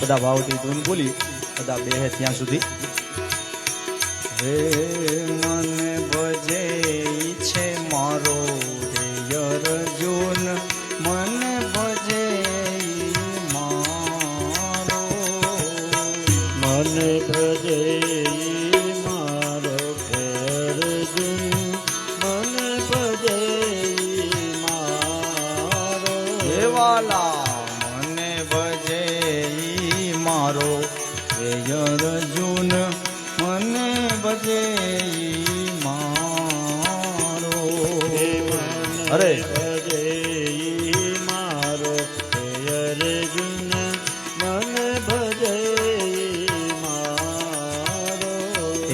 બધા ભાવથી ધૂન બોલી બધા બેહે ત્યાં સુધી હે મને ભજે છે મારો રે અર્જુન મને ભજે મારો મને ભજે મારો અર્જુન મને ભજે મારો હે વાલા મને ભજે મારો રે અર્જુન મને ભજે મારો અરે ભજે મારો અર્જુન મને ભજે મારો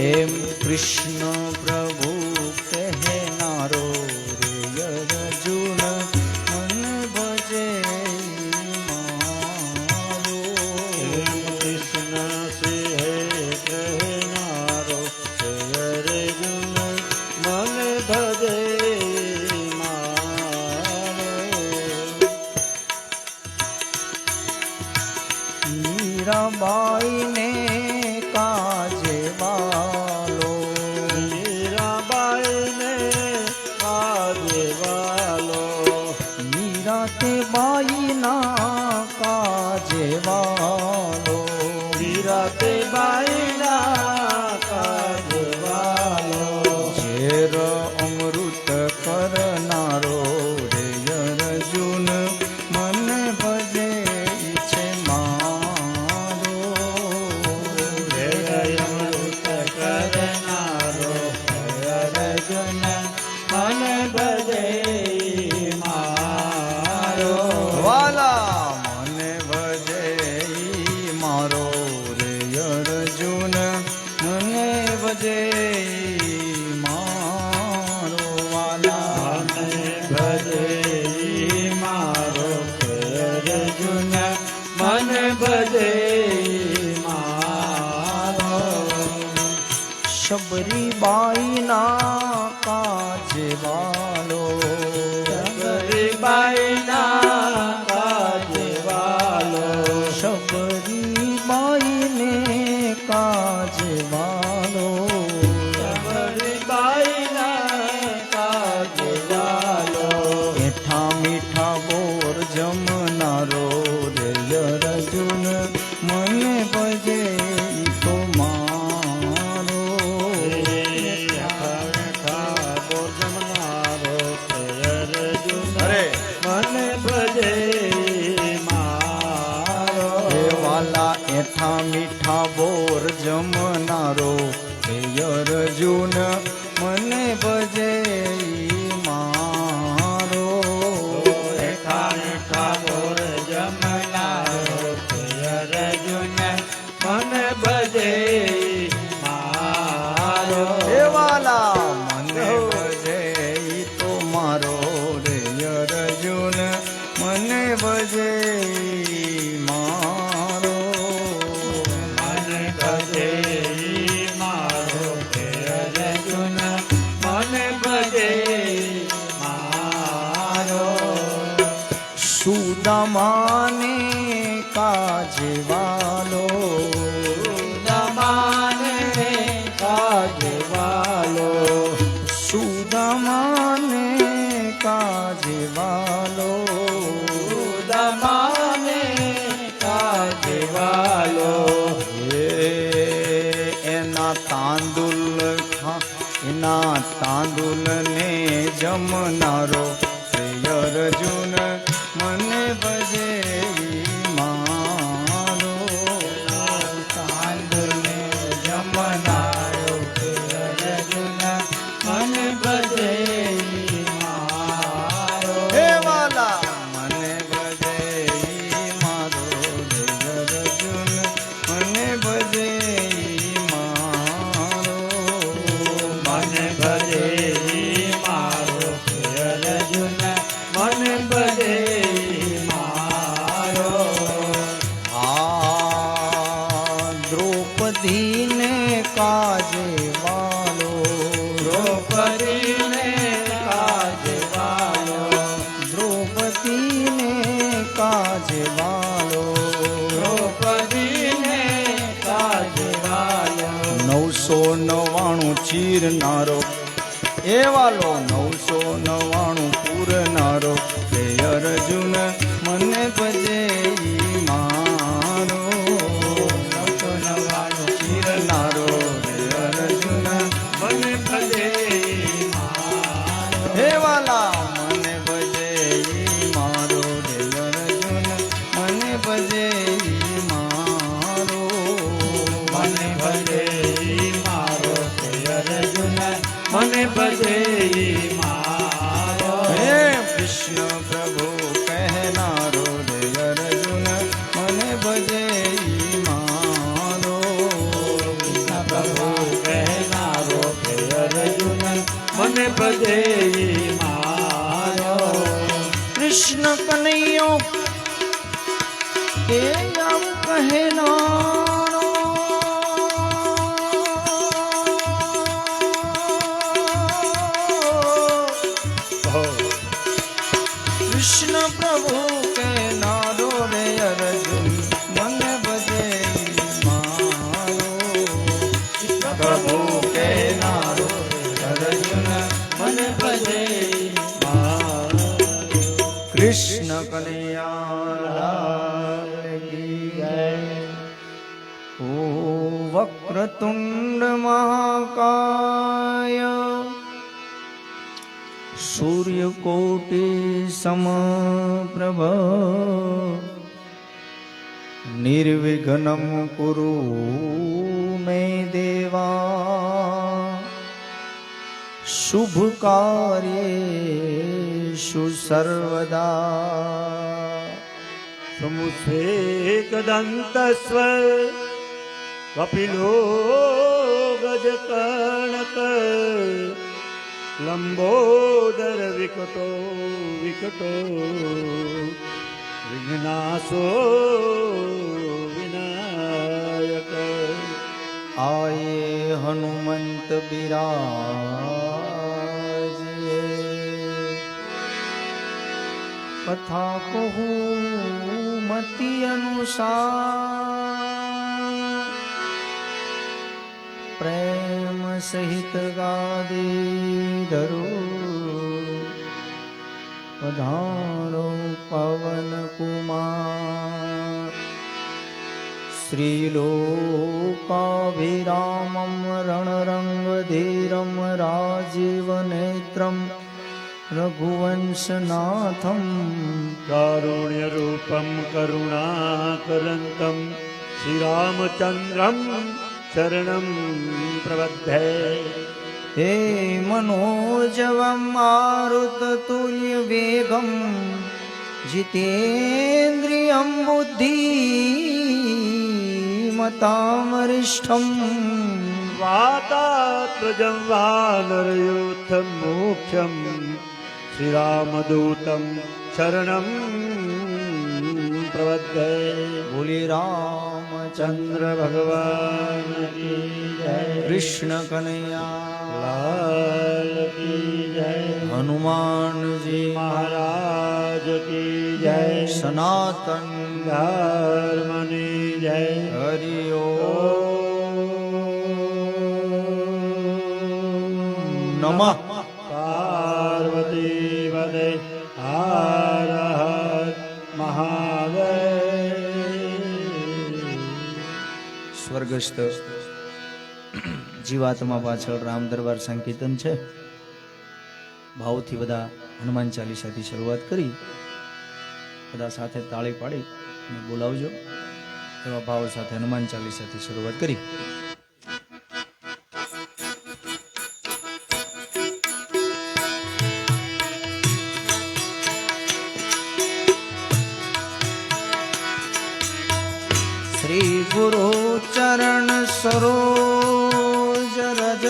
એમ કૃષ્ણ પ્રભુ કહેનારો રે અર્જુન મને ભજે મારો કૃષ્ણ સિંહ કહેનારો અર્જુન મને ભજે મીરાબાઈ ને કાજે વાલો મીરાબાઈ ને કાજે વાલો મીરા તે બાઈ ના કાજે વાલો મીરા તે બાઈ ના કાજે વાલો ઝેર અમૃત કરનારો રે અર્જુન મને ભજે છે મારો અમૃત કરનારો અર્જુન મને ભજે મારો વાલા મને ભજે મારો રે અર્જુન મને ભજે મારો વાલા મને ભજે મારો અર્જુન મને ભજે મારો શબરીબાઈ ના કાજે વાલો શબરીબાઈ ના કાજે વાલો શબરીબાઈ ને કાજે વાલો શબરીબાઈ ના કાજે વાલો મીઠા મીઠા બોર જમનારો રે અર્જુન મને ભજે તો મારો અરે મને ભજે મારો હે વાલા એઠા મીઠા બોર જમનારો હે અર્જુન મને ભજે મારો એઠા મીઠા બોર જમનારો અર્જુન મને ભજે મારો હે વાલા મને ભજે તો મારો રે અર્જુન મને ભજે મારો મને ભજે મારો અર્જુન મને ભજે મારો સુદામાને કાજે વાલો દમાને કાજે વાલો સુદામાને કાજે વાલો દમાને કાજે વાલો હે એના તાંદુલ એના તાંદુલ ને જમનારો રે અર્જુન મને ભજે મારો તાંદુલને જમનારો અર્જુન મને ભજે મારો હે વાલા મને ભજે મારો રે અર્જુન મને ભજે મારો મને ભજે મારો અર્જુન મને ભજે મારો દ્રૌપદીને કાજે વાલો દ્રૌપદીને કાજે વાલો દ્રૌપદીને કાજે વાલો દ્રૌપદી ચીરનારો એ વાલો 999 પૂરનારો હે અર્જુન મને ભજે ઈ મારો 999 ચીરનારો હે અર્જુન મને ભજે ઈ મારો. હે વાલા મને ભજે ઈ મારો હે અર્જુન મને ભજે ઈ મારો મને ભજે ઈ મારો હે અર્જુન મને ભજે ઈ મારો. હે કૃષ્ણ પ્રભુ કહેનારો રે અર્જુન મને ભજે ઈ મારો કૃષ્ણ પ્રભુ કહેનારો હે અર્જુન મને ભજે ઈ મારો. કૃષ્ણ કનૈયો એ આમ કહેનારો કૃષ્ણ પ્રભુ કહેનારો રે અર્જુન મને ભજે ઈ મારો પ્રભુ કહેનારો રે અર્જુન મને ભજે ઈ મારો. કૃષ્ણ કનૈયા લાલ કી જય. ઓ વક્રતુંડ મહાકાય સૂર્યકોટિ સમપ્રભ નિર્વિઘ્નમ કુરુ મે દેવા શુભ કાર્યેષુ સર્વદા. સમુસ્વેકદંતસ્વ કપિલો ગજકર્ણક લંબોદર વિકટો વિકટો વિઘ્નાશો વિનાયક. આયે હનુમંત બિરાજે કથા કહું મતિ અનુસાર પ્રેમ સહિત ગાદી ધરો પધારો પવન કુમાર. શ્રીલોકાભિરામમ રણરંગધીરમ રાજીવનેત્રમ રઘુવંશનાથમ કારુણ્યરૂપમ કરુણાકરંતમ શ્રીરામચંદ્રમ શરણમ પ્રબધ્ધે. હે મનોજવમ મારુતતુલ્યવેગમ જીતેન્દ્રિયમ બુદ્ધિમતામરિષ્ઠમ વાતાત્મજં વાનરયુથમ મોક્ષમ શ્રીરામદૂતમ શરણમ પ્રબધ્ધે. બોલી રામચંદ્ર ભગવાન કી જય. કૃષ્ણ કનૈયા લાલ કી જય. હનુમાનજી મહારાજ કી જય. સનાતન ધર્મની જય. હરિ નમઃ. પાર્વતી વદે હર હર મહાદેવ. સ્વર્ગસ્થ જીવાત્મા પાછળ રામ દરબાર સંકીર્તન છે. ભાવથી બધા હનુમાન ચાલીસાથી શરૂઆત કરી, બધા સાથે તાળી પાડી અને બોલાવજો એવા ભાવ સાથે હનુમાન ચાલીસાથી શરૂઆત કરી. શ્રી ગુરુ ચરણ સરોજ રજ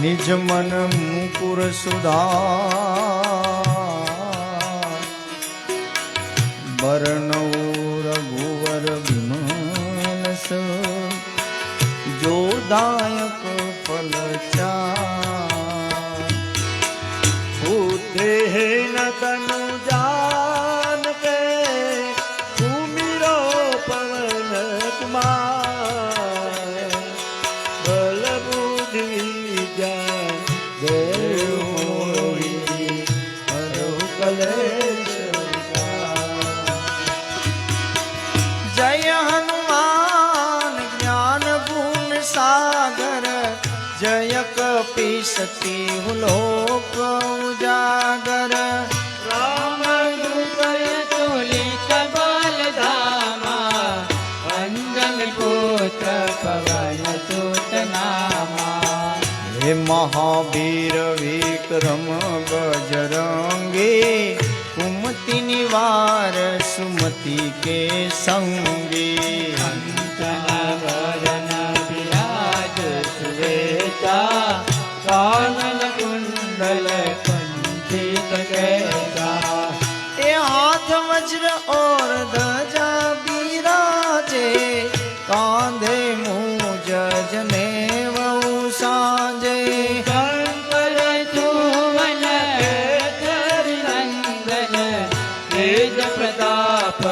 નિજ મન મુકુર સુધા બરનૌ રઘુવર વિમલ જો દાયક ફલ ચા બુદ્ધિ ન તનુ જાન કે સુમિરો પવન કુમાર तपी सती हूँ लोक उजागर राम रूपय तुलित बल धामा अंजन पुत्र पवन सुत नामा हे महावीर विक्रम बजरंगी कुमति निवार सुमति के संगी कंचन वरन विराज सुवेता कानन कुंडल कुंचित कैसा ए हाथ वज्र और ध्वजा बिराजे कांधे मूज जनेऊ सांजे शंकर सुवन केसरी नंदन तेज प्रताप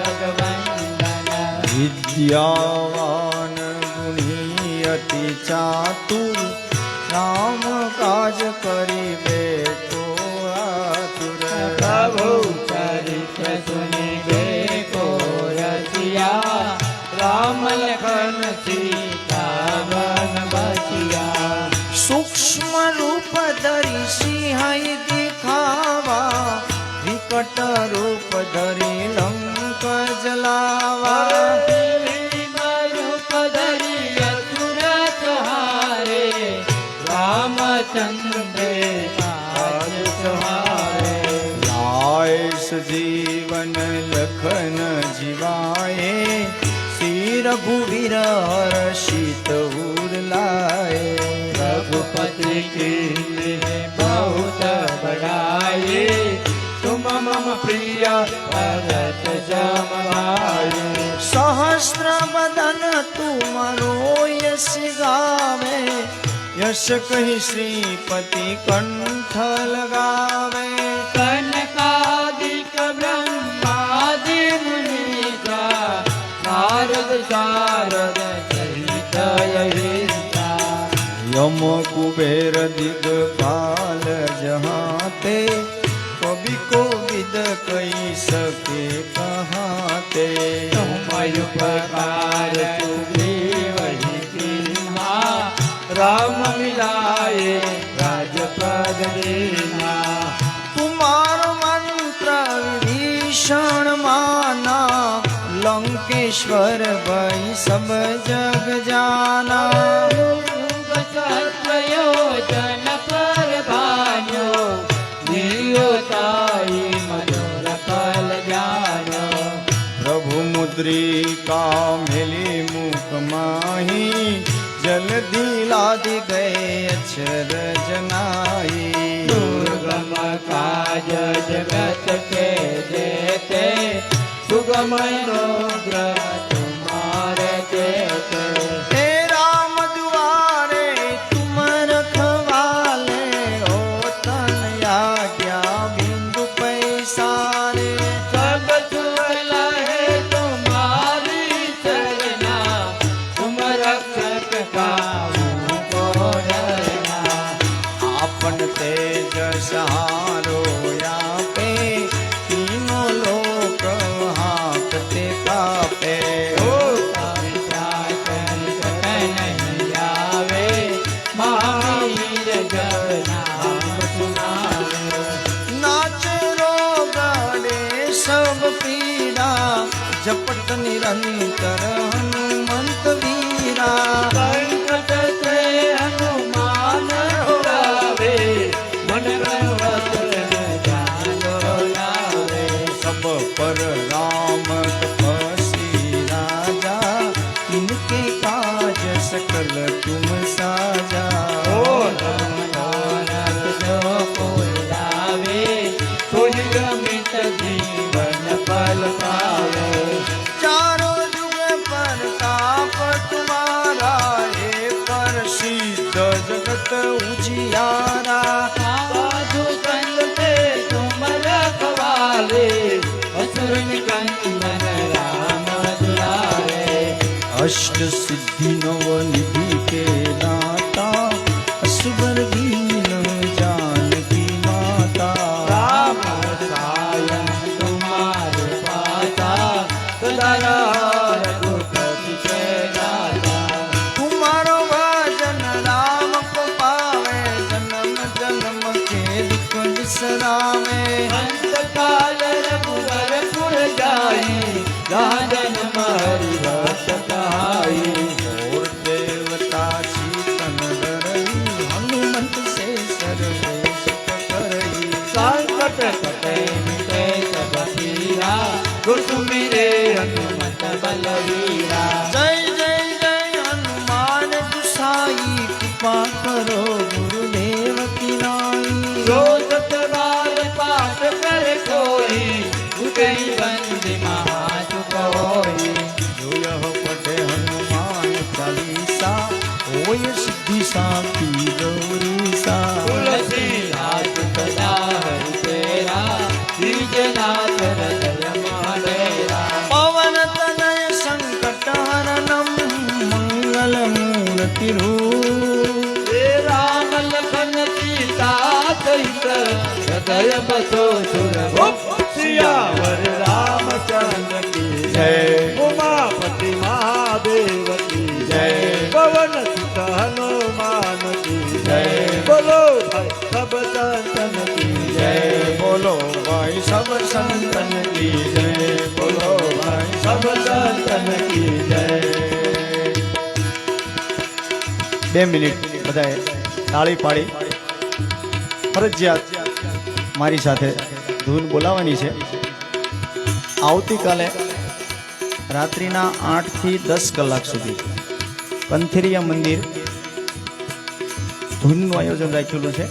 महाजगवंदन विद्यावान गुणी अति चातुर राम काज करिबे तो आतुर प्रभु चरित्र सुनिबे को रसिया राम लखन सीता वन बसिया सूक्ष्म रूप धरि सिंह दिखावा विकट रूप धरि लंक जलावा रूप धरि असुर सहारे रामचंद्र काज सहारे लाय सजीवन लखन जीवाए श्री रघुवीर हर्षित उर लाए रघुपति की बहुत बड़ाई तुम मम प्रिय भरत जम भाई सहस्र बदन तुमरो यश गावे यश कहि श्रीपति कंठ लगावे कनकादिक ब्रह्मादि मुनीसा नारद शारद सहित अहिंसा यम कुबेर दिगपाल जहाते कवि को विद कही सके कहाते तुम उपकार वही कीन्हा राम मिलाए राजपद दीन्हा तुम्हारो मंत्र विभीषण माना लंकेश्वर भई सब जग जाना सहस्रयोजन पर भान्यो दियो ताई मनोरथ जानो प्रभु मुद्रिका मिली मुख माही जल्दी लादि गए अक्षर जनाई दुर्गम काज जगत के देते सुगम अनुग्रह तुम्हारे देते हे राम दुआरे तुम रखवाले हो तन आज्ञा बिंदु पैसारे सब सुल है तुम्हारी चरना तुम रक्षक काहू को डरना आपन तेज सहारो या पे तीनों लोक हाकते कापे ओ कामिताचन नहीं आवे महावीर जब नाम सुनावे नाच रोगड़े सब पीड़ा जपट निरंतर हनुमंत वीरा संकट से हनुमान छुड़ावे मन पर्वत जानो लावे सब पर राम तपस्वी राजा इनके काज सकल तुम साजा ओ नानक जो कोई लावे सोई गमित जीवन फल पावे चारों जुग पर ताप तुम्हारा हे पर सिद्ध जगत उजियारा साधु संग से तुम रखवाले असुर निकंदन राम दुलारे अष्ट सिद्धि नव निधि के दाता असुर दीन जानकी माता राम सायं तुम्हारे पाता सदा रघुपति के दाता तुम्हारो भजन राम હરિભક્ત કહાઈ और देवता शीतन डरई हनुमंत से सर्वे सुख करई संकट कटे मिटे सब पीरा गुरुमिरे हनुमत बलवीरा जय जय जय हनुमान गुसाई कृपा करो गुरुदेव की नाई जो सतबार पाठ कर कोई उतरी बंद महासुख होई जो यह पढ़े हनुमान चालीसा होय सिद्धि साखी गौरीसा तुलसीदास सदा हरि तेरा द्विजनाथ हृदय महाडेरा पवन तनय संकट हरणम मंगल मूर्ति रूप हे राम लखन सीता सहित हृदय बसो सुरभूप सियावर रामचंद्र की जय उमापति महादेव की जय पवन सुत हनुमान की जय बोलो भाई सब संतन की जय बोलो भाई सब संतन की जय बोलो भाई सब संतन की जय 2 મિનિટ બધાએ તાળી પાડી ફરજિયાત મારી સાથે ધૂન બોલાવવાની છે. આવતીકાલે રાત્રિના 8 થી 10 કલાક સુધી કંથેરિયા મંદિર ધૂનનું આયોજન રાખેલું છે.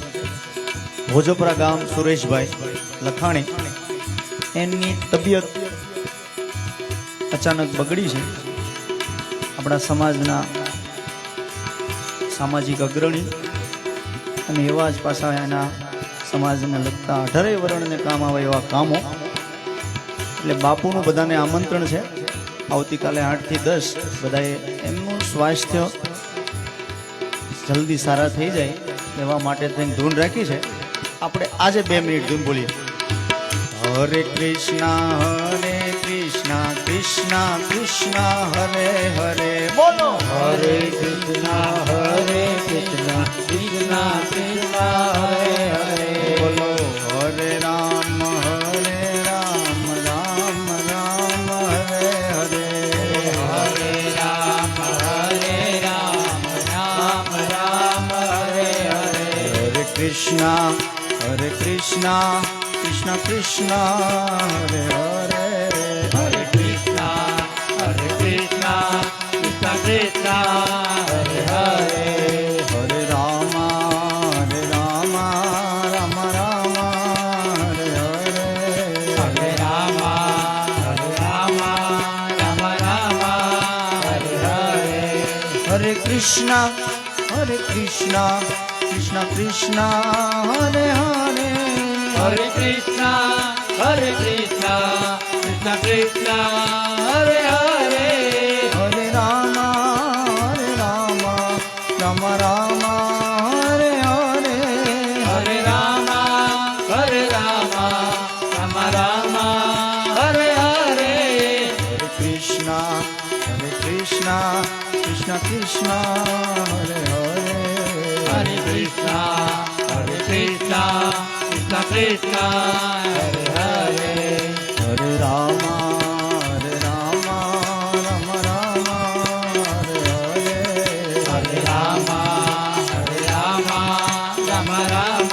ભોજપરા ગામ સુરેશભાઈ લખાણી એમની તબિયત અચાનક બગડી છે. આપણા સમાજના સામાજિક અગ્રણી અને એવા જ પાછા એના સમાજને લગતા 18 વર્ણને કામ આવે એવા કામો. એટલે બાપુનું બધાને આમંત્રણ છે. આવતીકાલે 8 થી 10 બધાએ એમનું સ્વાસ્થ્ય જલ્દી સારા થઈ જાય એવા માટે થઈને ધૂન રાખી છે. આપણે આજે 2 મિનિટ ધૂન બોલીએ. હરે કૃષ્ણ કૃષ્ણ કૃષ્ણ હરે હરે બોલો हरे कृष्णा कृष्ण कृष्ण हरे हरे બોલો હરે રામ રામ રામ હરે હરે हरे राम राम राम हरे हरे હરે કૃષ્ણ કૃષ્ણ કૃષ્ણ હરે હરે हरे कृष्णा कृष्ण कृष्ण हरे हरे હરે રામ રામ રામ હરે હરે हरे राम राम राम हरे हरे હરે કૃષ્ણ કૃષ્ણ કૃષ્ણ હરે હરે हरे कृष्णा कृष्ण कृष्ण हरे हरे હરે રામ રામ રામ હરે હરે हरे राम राम राम हरे हरे હરે કૃષ્ણ કૃષ્ણ કૃષ્ણ હરે હરે हरे कृष्णा कृष्ण कृष्ण हरे हरे હરે રામ રામ રામ હરે હરે हरे राम राम राम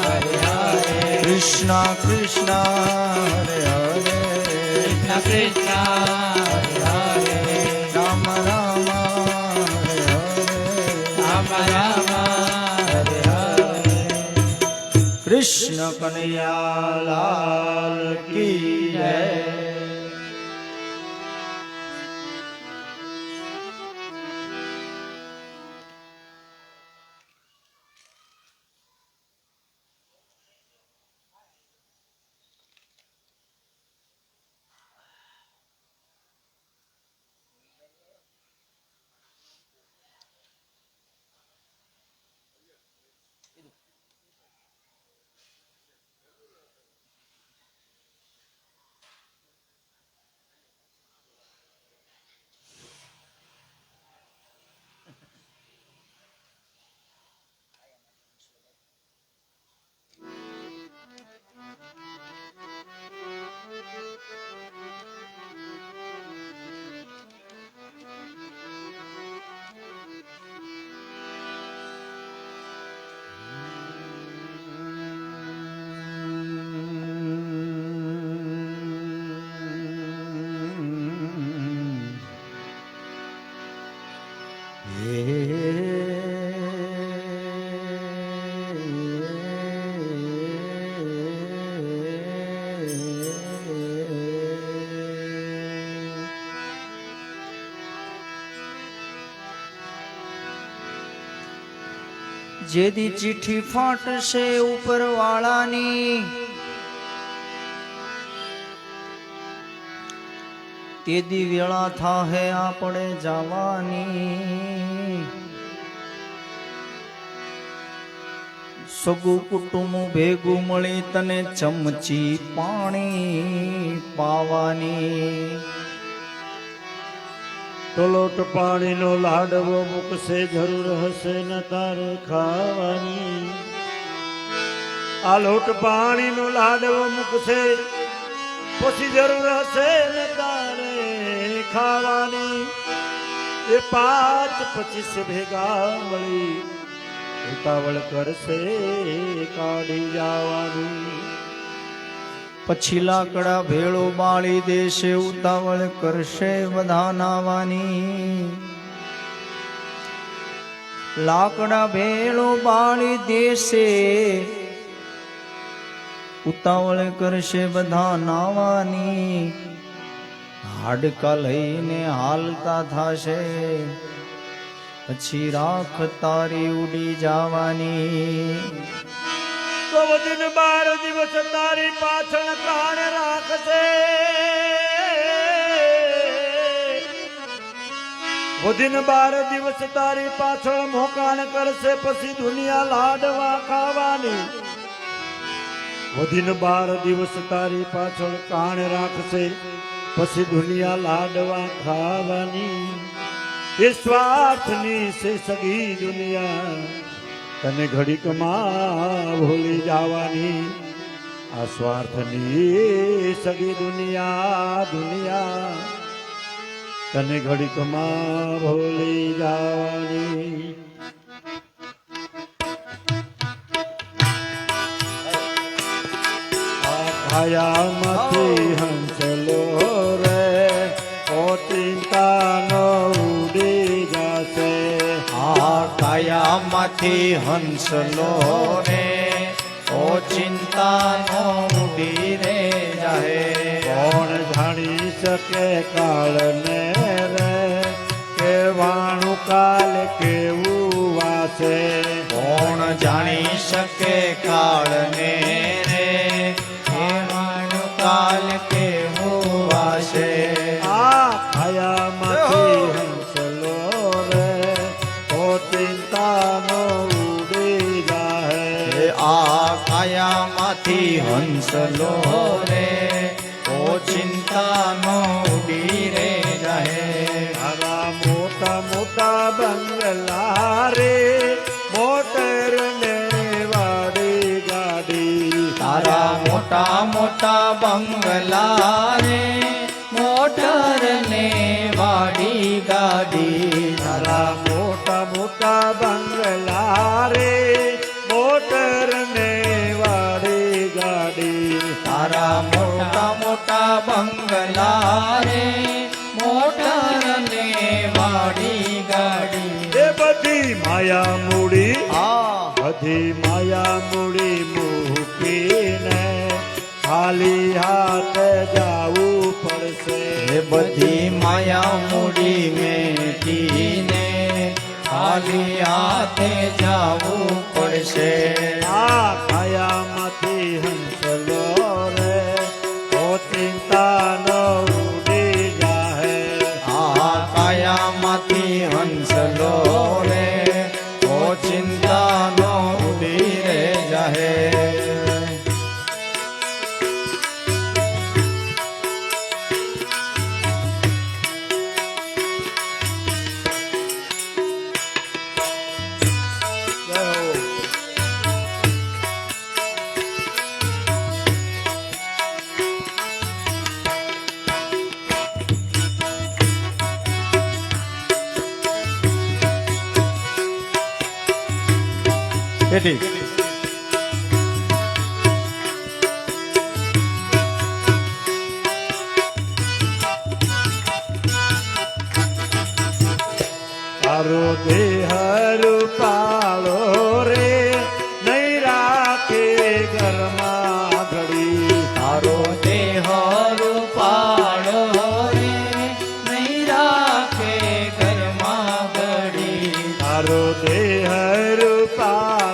हरे हरे કૃષ્ણ કૃષ્ણ હરે હરે कृष्ण कृष्ण हरे हरे રામ રામ હરે હરે राम राम हरे हरे કૃષ્ણ કનૈયા લાલ કી જય. જેદી ચીઠી ફાટશે ઉપરવાળાની તેદી વેળા થાહે આપણે જવાની સગું કુટુંબ ભેગું મળી તને ચમચી પાણી પાવાની ટોલોટ પાણીનો લાડવો મૂકશે જરૂર હશે ન તારે ખાવાની આ લોટ પાણીનો લાડવો મૂકશે પછી જરૂર હશે ને તારે ખાવાની એ 5-25 ભેગા મળી ઉતાવળ કરશે કાઢી જવાની પછી લાકડા ભેળો બાળી દેશે ઉતાવળ કરશે બધા નાવાની લાકડા ભેળો બાળી દેશે ઉતાવળ કરશે બધા નાવાની હાડકા લઈને હાલતા થાશે પછી રાખ તારી ઉડી જવાની તો દિન 12 દિવસ તારી પાછળ કાણ રાખશે દિન 12 દિવસ તારી પાછળ મોકાણ કરશે પછી દુનિયા લાડવા ખાવાની દિન 12 દિવસ તારી પાછળ કાણ રાખશે પછી દુનિયા લાડવા ખાવાની એ સ્વાર્થની છે સગી દુનિયા તને ઘડીકમાં ભૂલી જવાની આ સ્વાર્થની સગી દુનિયા તને ઘડીકમાં ભૂલી જવાની છાયામાંથી હંસલો રે ઓ ચિંતાનો ઉડી જશે કાયામાંથી હંસલો રે ઓ ચિંતાનો ઉડી રે જાહે કોણ જાણી શકે કાળને રે કેવાણું કાલ કેવું વાસે કોણ જાણી શકે કાળને રે કેવાણું કાલ કેવું વાસે આ છાયામાંથી હંસલો રે ઓ ચિંતાનો ઉડી જાહે આ કાયામાંથી હંસલો રે ઓ ચિંતાનો ઉડી રે જાહે તારા મોટા મોટા બંગલા રે મોટર ને વાડી ગાડી તારા મોટા મોટા બંગલા રે મોટર ને વાડી ગાડી તારા મોટા મોટા બંગલા રે મોટર ને વાડી ગાડી તારા મોટા મોટા બંગલા રે મોટર ને વાડી ગાડી એ બધી માયા મૂડી આ બધી માયા મૂડી મૂકીને ખાલી હાથ જાવું પડશે એ બધી માયા મૂડી મેટીને ખાલી હાથે જાવું પડશે આ કાયામાંથી હંસલો રે ઓ ચિંતા ન ઉડી જાહે આ કાયામાંથી હંસલો રે ઓ ચિંતા નો ઉડી રે જાહે તેથી તારો દેહ રૂપાળો રે નહીં રાખે ઘરમાં ઘડી તારો દેહ રૂપાળો રે નહીં રાખે ઘરમાં ઘડી તારો દેહ રૂપાળો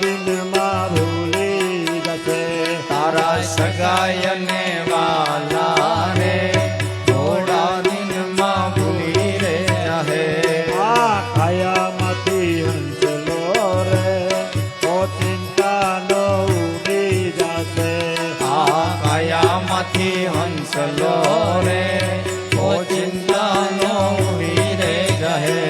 દિનમાં ભૂલી જશે તારા સગાયને વાલા રે થોડા દિનમાં ભૂલી રે જાહે આ કાયામાંથી હંસલો રે ઓ ચિંતા નો ઉડી જશે આ કાયામાંથી હંસલો રે ઓ ચિંતા નો ઉડી રે જાહે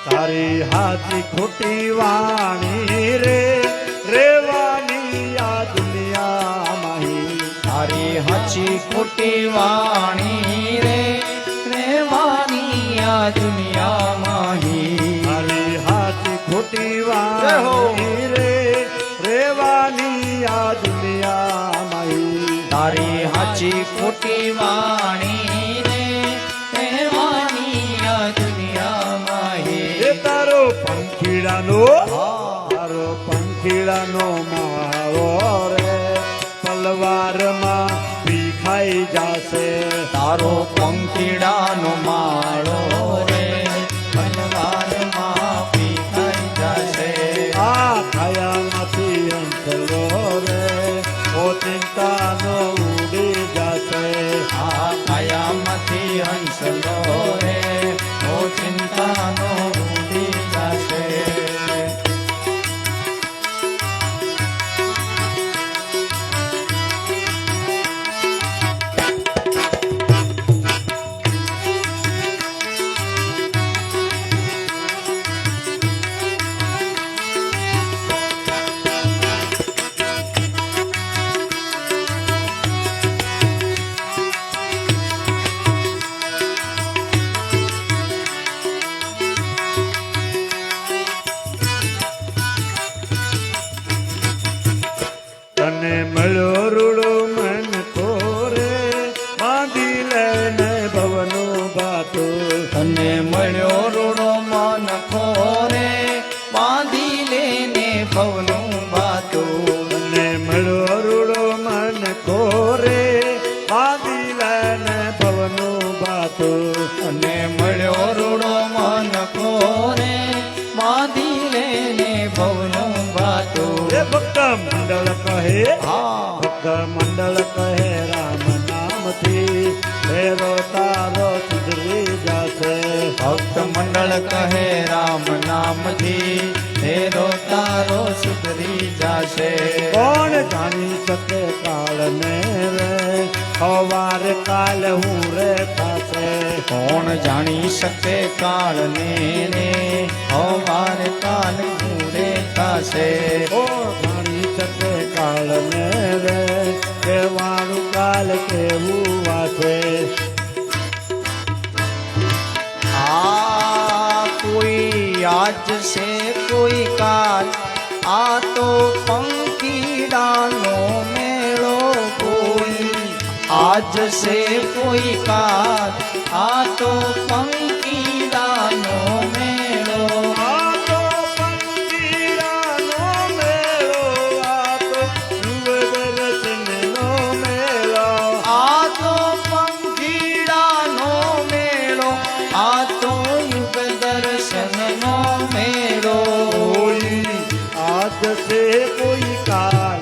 તારી હાથી ખોટી વાણી રે રેવાની આ દુનિયામાં તારી હાચી ખોટી વાણી રે રેવાની આ દુનિયામાં તારી હાથી ખોટી વાણી રે રેવાની આ દુનિયામાં તારી હાચી ખોટી વાણી રે રેવાની આ દુનિયામાં એ તારો પંખીડાનો માળો રે પલવારમાં ભીખાઈ જાશે તારો પંખીડાનો માળો રે પલવારમાં પીખાઈ જશે આ ખાયામાંથી અંતલો રે ઓ ચિંતાનો ઉડી જાશે આ કાયામાંથી હંસલો રે ઓ ચિંતાનો ઉડી જશે તને મળ્યો રૂડો મન કોરે બાંધી લઈને ભવનો બાતો તને મળ્યો રૂડો મન ખોરે બાંધી લેને ભવનું બાતું તને મળ્યો રૂડો મન કોરે બાંધી લઈને ભવનો બાતો તને મળ્યો રૂડો મન ખોરે બાંધી લેને ભવનું બાતું એ ભક્ત મંડળ કહે હા ભક્ત મંડળ કહે રામ નામથી ફેરો તારો સુધરી જશે ભક્ત મંડળ કહે રામ નામથી તેરો તારો સુધરી જાશે કોણ જાણી શકે કાળ ને રે સવાર કાલ હું રે થશે કોણ જાણી શકે કાળને રે હવાર કાલ પૂરે થશે કોણ જાણી શકે કાળ ને રે કેવાનું કાલ કેવું વાસે આ કોઈ આજ સે કોઈ કાલ આ તો પંખીડાનો મેળો કોઈ આજ સે કોઈ કાલ આ તો પંખીડાનો મેળો આ તો પંખીડાનો મેળો આ તો યુવદર્શનનો મેળો આ તો પંખીડાનો મેળો આ તો યુગ દર્શનનો મેળો કોઈ આજ સે કોઈ કાલ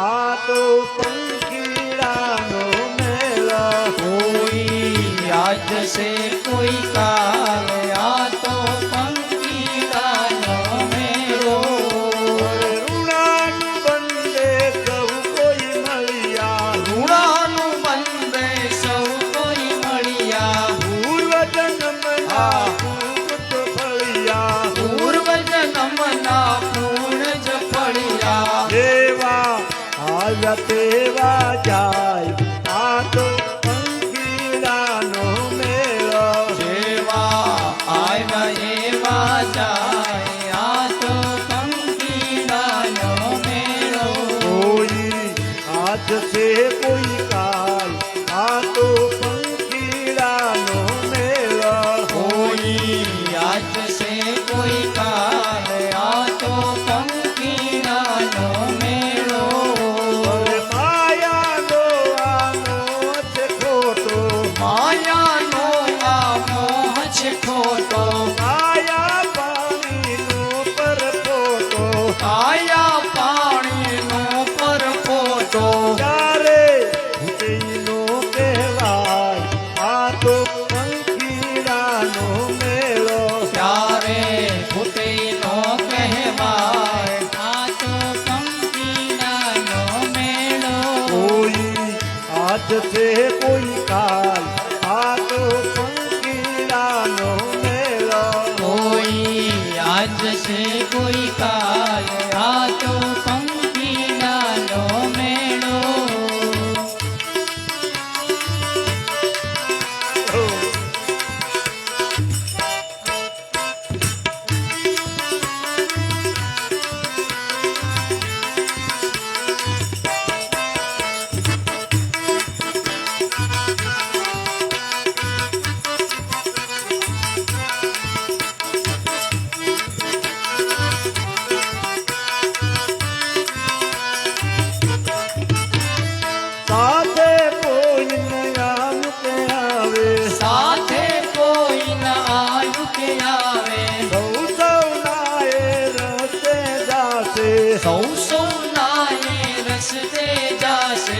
આ તો પંખીડાનો મેળો કોઈ આજ સે કોઈ કાલ આ તો પંખીડાનો મેળો ઋણાનું બંદે સૌ કોઈ મળ્યા ઋણાનું બંધે સૌ કોઈ મળ્યા પૂર્વ જન્મના પૂત ફળિયા પૂર્વ જન્મના પૂર્ણ જ ફળ્યા દેવા આવ્યા તેવા જાય આ તો પંખીડાનો મેળો જેવા આવ્યા આજ છે કોઈ કાલ આ તો પંખીડાનો મેળો અરે માયાનો આનો છે ખોટો માયાનો આ મોહ છે ખોટો માયા પાણીનો પરપોટો આયા પાણીનો પરપોટો ત્યારે ભૂતેઈનો કહેવાય આ તો પંખીડાનો મેળો ત્યારે ભૂતેઈનો કહેવાય આ તો પંખીડાનો મેળો કોઈ આજ છે કોઈ કાલ આ તો પંખીડાનો મેળો કોઈ આજ છે કોઈ કાલ આ તો પંખીડાનો મેળો સાથે કોઈ નયા કે આવે સાથે કોઈ ન આવ્યું કે આવે સૌ સૌનાએ રસ્તે જાશે સૌ સૌનાએ રસ્તે જાશે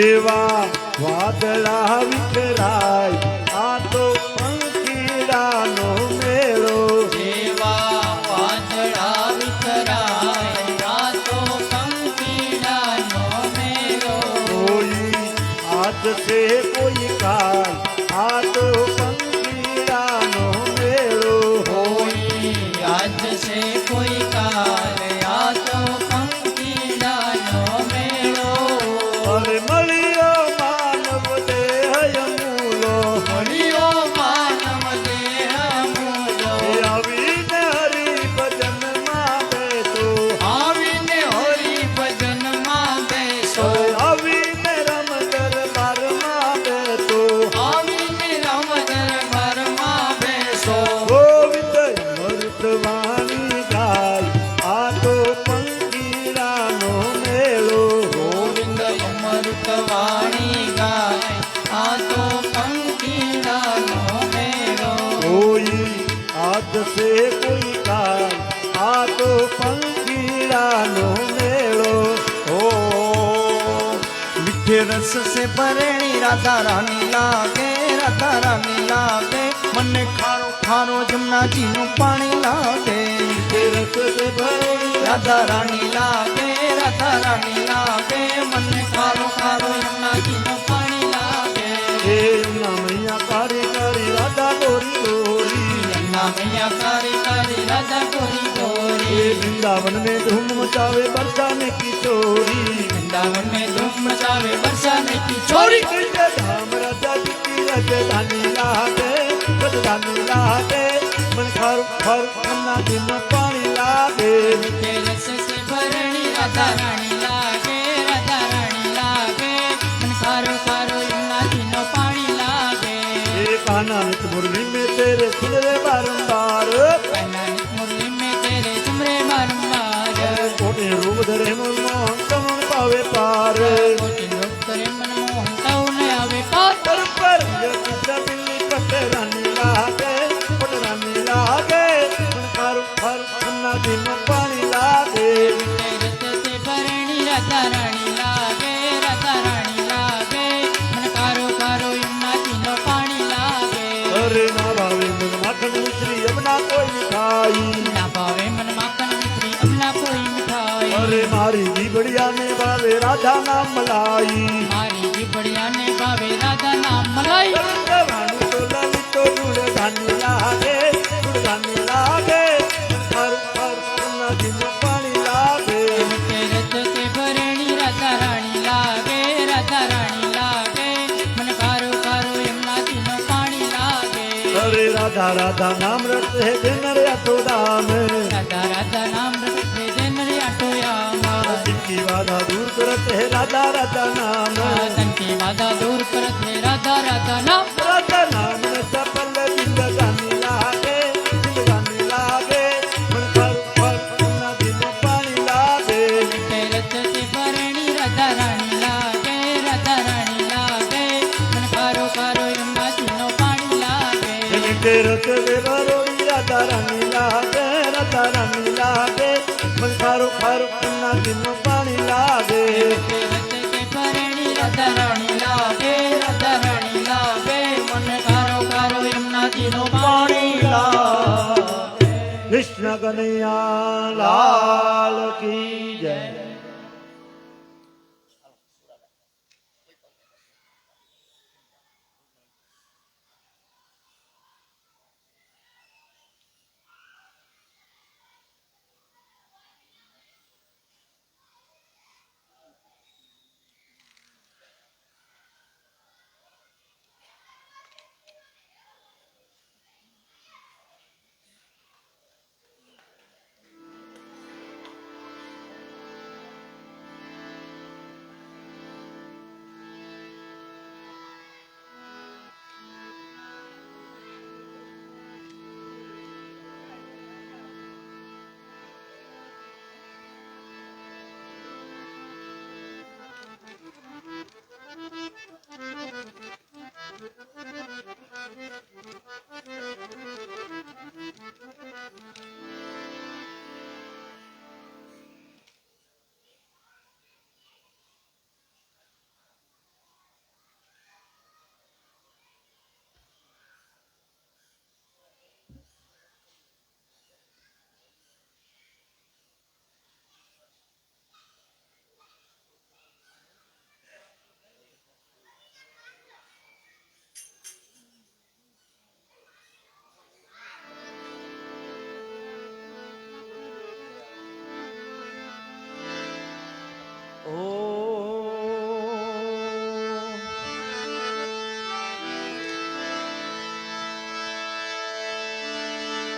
એવા વાદળા વિખરાય આ તો પંખીડાનો મેળો જેવા વાદળા વિખરાય આ તો પંખીડાનો મેળો કોઈ આજ છે કોઈ કાલ આ તો પંખીડાનો મેળો કોઈ આજ છે કોઈ કાલ આ તો પંખીડાનો મેળો અરે મળ્યો માનવ દેહ મૂલો મળ્યો માનવ દેહ મૂલો એ આવીને હરિ ભજનમાં બેસો આવીને હરિ ભજનમાં બેસો આવીને રમ દરબારમાં બેસો આવીને રમ દરબારમાં બેસો ગોવિંદ મૃતવાણી ગાય આ તો પંખીડાનો મેળો ગોવિંદ અમૃતવાણી ગાય આ તો પંખીડાનો મેળો કોઈ આજ છે કોઈ કાલ આ તો પંખીડાનો મેળો ओ मीठे रस से भरेणी राधा रानी लागे राधा रानी लागे मन खारो खारो जमुना जी નું પાણી લાગે તે રસ તે ભરેલી રાધા રાની લાગે રાધા રાની લાગે मन ખારો ખારો જમુના જી નું પાણી લાગે હે યમુના મૈયા કારી કારી રાધા ગોરી ગોરી યમુના મૈયા કારી કારી રાધા ગોરી ये ગોરી वृंदावन में धूम मचावे बरसाने की चोरी वृंदावन में धूम मचावे बरसाने की छोरी कृष्ण धाम राजा जी की राजधानी लागे मन खार खार अन्ना दिन पानी लागे मीठे रस से भरणी राधा रानी लागे राधा रानी लागे मन खारो खारो यमुना जीनो पानी लागे ये कान्हा नित मुरली में तेरे सुनरे बारंबार कन्नानी मुरली में तेरे तुमरे बारंबार कोटे रूप धरे मन मोहन तमन पावे पार कोटि लोग करे मन मोहन ताऊ न आवे पार पर ये कृष्ण बिल्ली पट रानी लागे मन खार खार अन्ना दिन पानी लागे मीठे रस से भरणी राधा रानी लागे राधा रानी लागे मन खारो खारो यमुना जीनो पानी लागे अरे ना भावे मन माखन मिश्री अब ना कोई मिठाई ना भावे मन माखन मिश्री अब ना कोई मिठाई अरे मारी जी बढ़िया ने भावे राधा नाम मलाई मारी जी बढ़िया ने भावे राधा नाम मलाई भानु तो ललित तो गुड़ धानी लागे हर हर अन्ना दिन पानी लागे मीठे रस से भरणी राधा रानी लागे राधा रानी लागे मन खारो खारो यमुना जीनो पानी लागे अरे राधा राधा नाम रत है दिन रे तो दाम राधा राधा नाम रखे दिन रे आटोयामा जिनकी बाधा दूर करत है राधा राधा नाम तन की बाधा दूर करत है राधा राधा नाम राधा नाम ने सफल जिंदगानी लागे યમુનાજીનું પાણી લાગે વચ્ચે ભરણી રાધા રાણી લાગે રાધા રાણી લાગે મને ખારો ખારો યમુનાજીનું પાણી લાગે કૃષ્ણ કનૈયા લાલ કી જય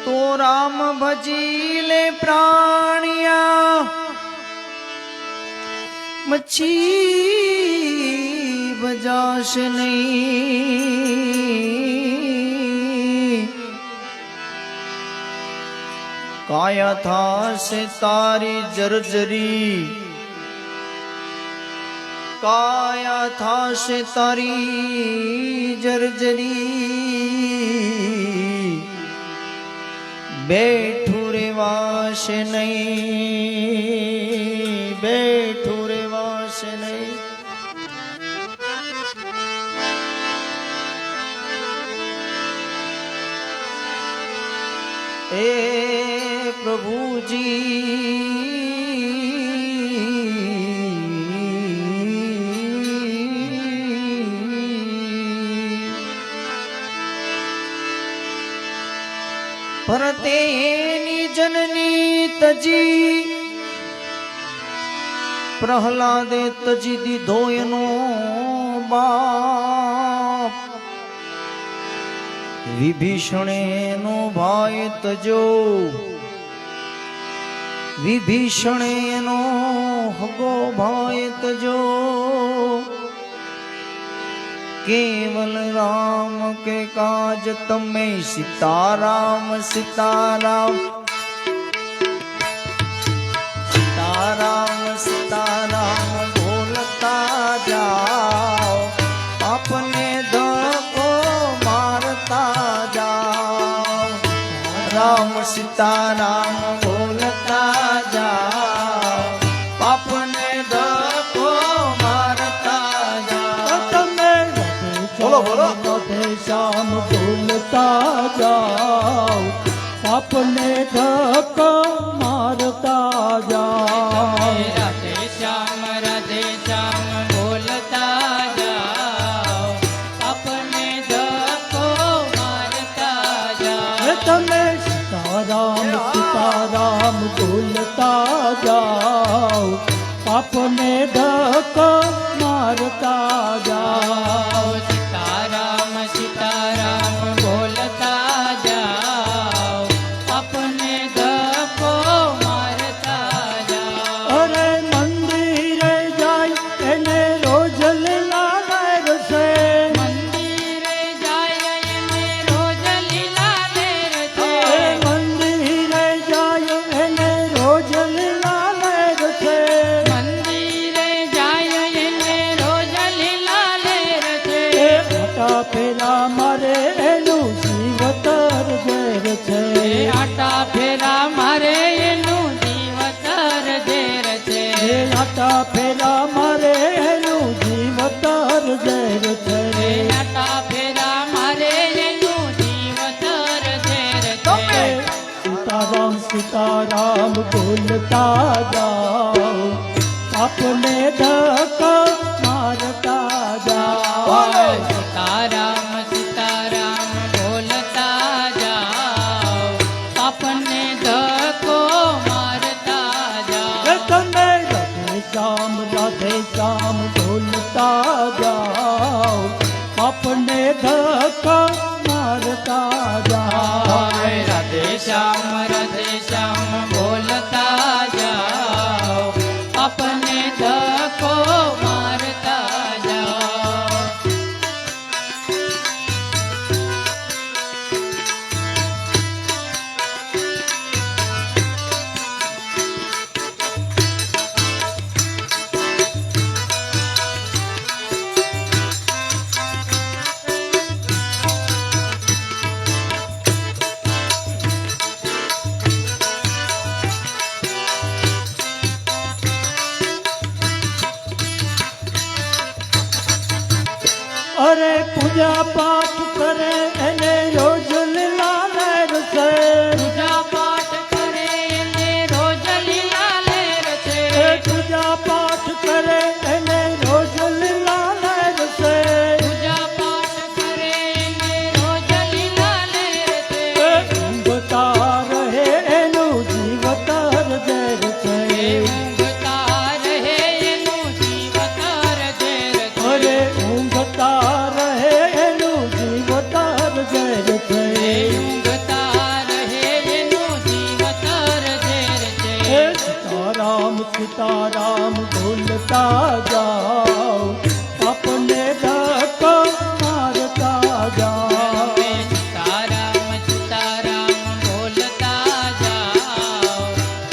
તો રામ ભજી લે પ્રાણિયા મચ્છી ભજાશે નહીં કાયા થાશે તારી જર્જરી કાયા થાશે તારી જર્જરી બેઠું રેવાશે નહીં બેઠું રેવાશે નહીં એ પ્રભુજી ભરતે એની જનની તજી પ્રહલાદે તજી દીધો એનો બાપ વિભીષણે નો ભાઈ તજો વિભીષણે નો હગો ભાઈ તજો केवल राम के काज तमे सीताराम सीताराम सीताराम सीताराम बोलता जाओ अपने धक्को मारता जाओ राम सीताराम बोलता जाओ अपने धक्को मारता जाओ બોલો બોલો श्याम बोलता जाओ अपने धक्का मारता जाओ राधे श्याम बोलता जाओ अपने धक्को मारता जाओ तमे सीताराम बोलता जाओ अपने धक्का मारता जाओ सीताराम सीताराम बोलता जाओ अपने धक्को मारता जाओ अरे मंदिरे जाय एने रोज लीला से मंदिरे जाय एने रोज लीला लेर छे मंदिरे जाय एने रोज लीला से मंदिरे जाय एने रोज लीला સીતારામ બોલતા જાઓ આપને ધક્કા મારતા જાઓ સીતારામ સીતારામ બોલતા જાઓ આપણને ધક્કો મારતા જાઓ તમે રાધે શ્યામ બોલતા જાઓ આપને ધક્કા મારતા જાઓ રાધે શ્યામ બોલતા જાઓ આપણને ધક્કો મારતા જાઓ અરે પૂજા પાઠ કરે એને રોજ લીલા લહેરશે પૂજા પાઠ કરે એને રોજ લીલા લહેરશે પૂજા પાઠ કરે એને રોજ લીલા લહેરશે પૂજા પાઠ કરે એને રોજ લીલા લહેરશે ઊંઘતા રહે એનું જીવતર ઝેર છે ઊંઘતા રહે એનું જીવતર ઝેર છે અરે ઊંઘતા રહે એનું જીવતર ઝેર છે ઊંઘતા રહે એનું જીવતર ઝેર છે સીતારામ સીતારામ બોલતા જાઓ આપને ધક્કો મારતા જાઓ સીતારામ સીતારામ બોલતા જાઓ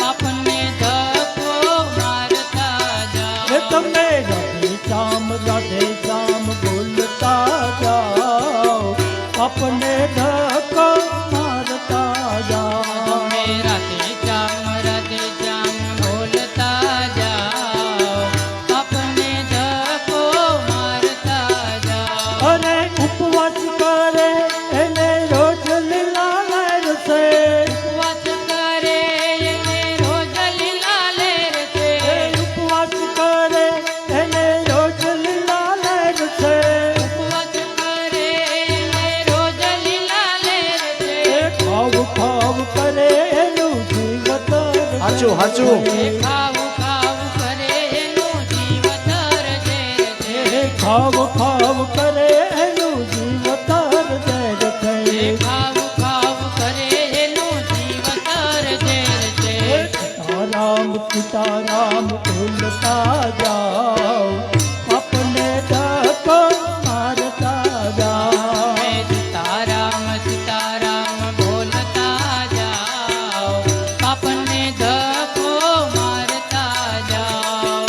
આપણને ધક્કો મારતા જાઓ તમે રાધે શ્યામ બોલતા જાઓ આપને ધક્કો મારતા જાઓ રાધે શ્યામ બોલતા જાઓ આપણને ધક્કો મારતા જાઓ અને ઉપવાસ કરે એને રોજ લીલા લહેરશે ઉપવાસ કરે એને રોજ લીલા લહેરશે ઉપવાસ કરે એને રોજ લીલા લહેરશે ઉપવાસ કરે એને રોજ લીલા લહેરશે ખાવ ખાવ કરે એનું જીવતર હાચું હાચું ખાવું ખાવું કરે એનું જીવતર ઝેર છે ખાવ ખાવ કરે એનું જીવતર ઝેર છે ખાવું ખાવું કરે એનું જીવતર ઝેર છે સીતારામ બોલતા જાઓ આપને ધક્કો મારતા જાઓ સીતારામ બોલતા જાઓ આપણને ધક્કો મારતા જાઓ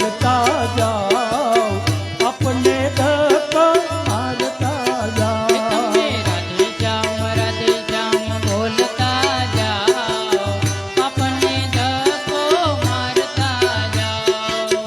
બોલતા જાઓ આપને ધક્કો મારતા જાઓ તમે રાધે શ્યામ બોલતા જાઓ આપણને ધક્કો મારતા જાઓ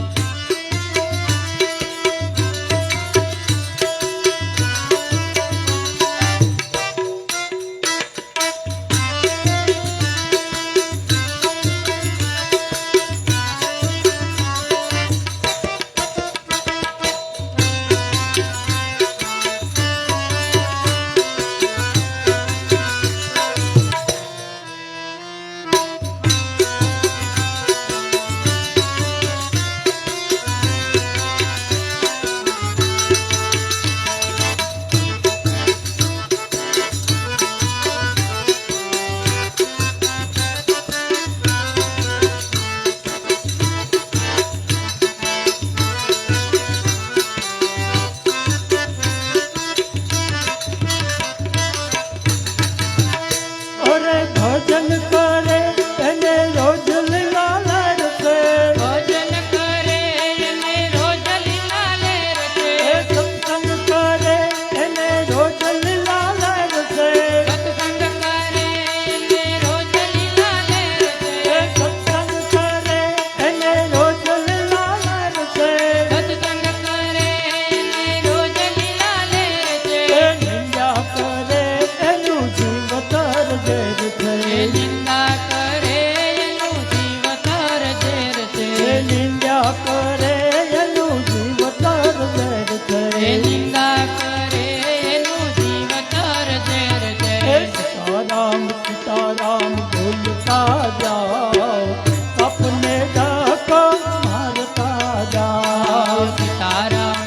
અરે ભજન કરે એને રોજ લીલા લડશે ભજન કરે એને રોજ લીલા લેરશે એ સત્સંગ કરે એને રોજ લીલા લડશે સત્સંગ કરે એને રોજ લીલા લેરશે એ સત્સંગ કરે એને રોજ લીલા લડશે સત્સંગ કરે એને રોજ લીલા લેરશે એ નિંદા કરે એનું જીવતર ઝેર એ છે નિંદા કરે એનું જીવતર ઝેર છે એ નિંદા કરે એનું જીવતર ઝેર છે એ નિંદા કરે એનું જીવતર ઝેર છે હે સીતારામ બોલતા જાઓ આપને ધક્કો મારતા જાઓ સીતારામ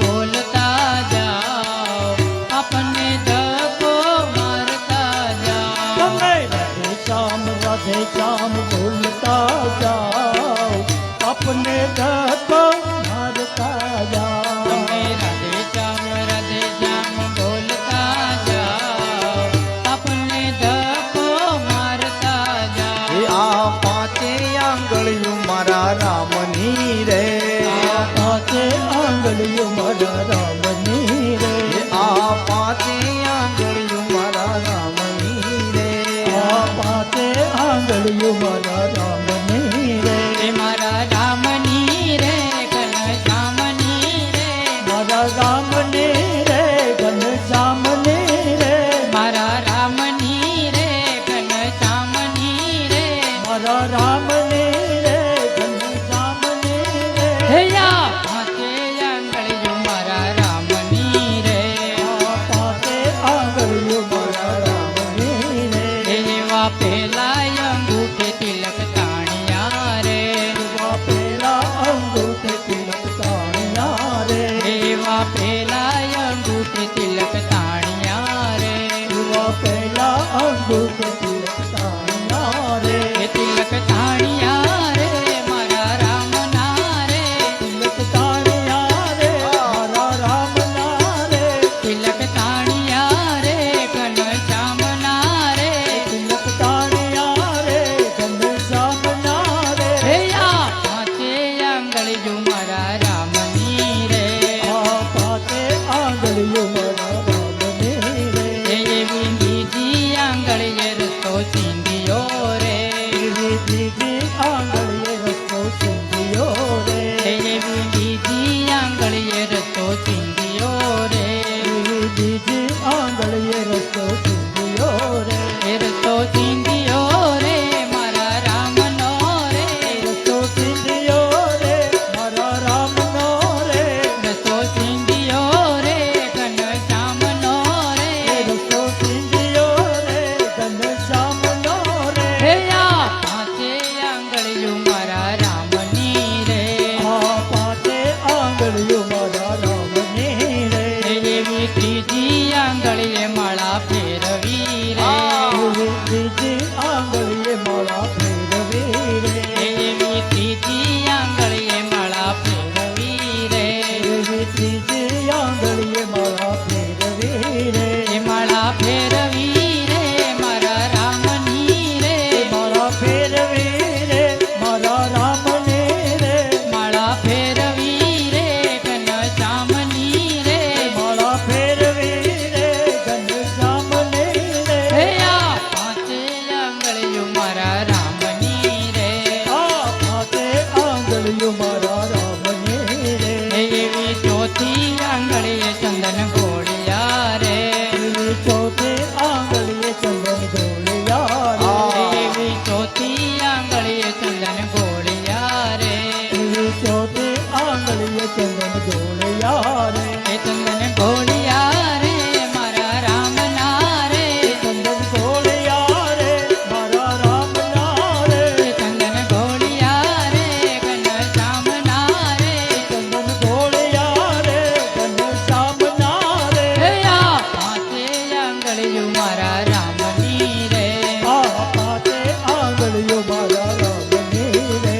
બોલતા જાઓ આપણને ધક્કો મારતા જાઓ તમે રાધે શ્યામ બોલતા જાઓ આપને ધક્કો મારતા જાઓ તમે રાધે શ્યામ બોલતા જાઓ આપણને ધક્કો મારતા જાઓ એ આ પાંચે આંગળીયું મારા રામની રે આ પાંચે આંગળીઓ મારા રામની રે એ આ પાંચે આંગળીયું મારા રામની રે આ પાંચે આંગળીઓ મારા રામની રે એ મારા રામની રે ઘનશ્યામની રે મારા રામની રે ઘનશ્યામની રે મારા રામની રે ઘનશ્યામની રે મારા રામની રે ઘનશ્યામની રે હૈયા પાંચે આંગળીઓ મારા રામની રે આ પાંચે આંગળીઓ મારા રામની રે એવા પેલા અંગૂઠે તિલક તાણ આંગળીઓ મારા રામની રે એવી ચોથી આંગળીએ ચંદન ગોળિયા રે એવી ચોથી આંગળીએ ચંદન ગોળિયા રે એવી ચોથી આંગળીએ ચંદન ગોળિયા રે એવી ચોથી આંગળીએ ચંદન ગોળિયા રે એ ચંદન ગોળિયા રે મારા રામના રે ચંદન ગોળિયા રે મારા રામના રે એ ચંદન ગોળિયા રે ઘનશ્યામના રે ચંદન ગોળિયા રે ઘનશ્યામના રે હે આ પાંચે આંગળીઓ મારા રામની રે આ પાંચે આંગળીઓ મારા રામની રે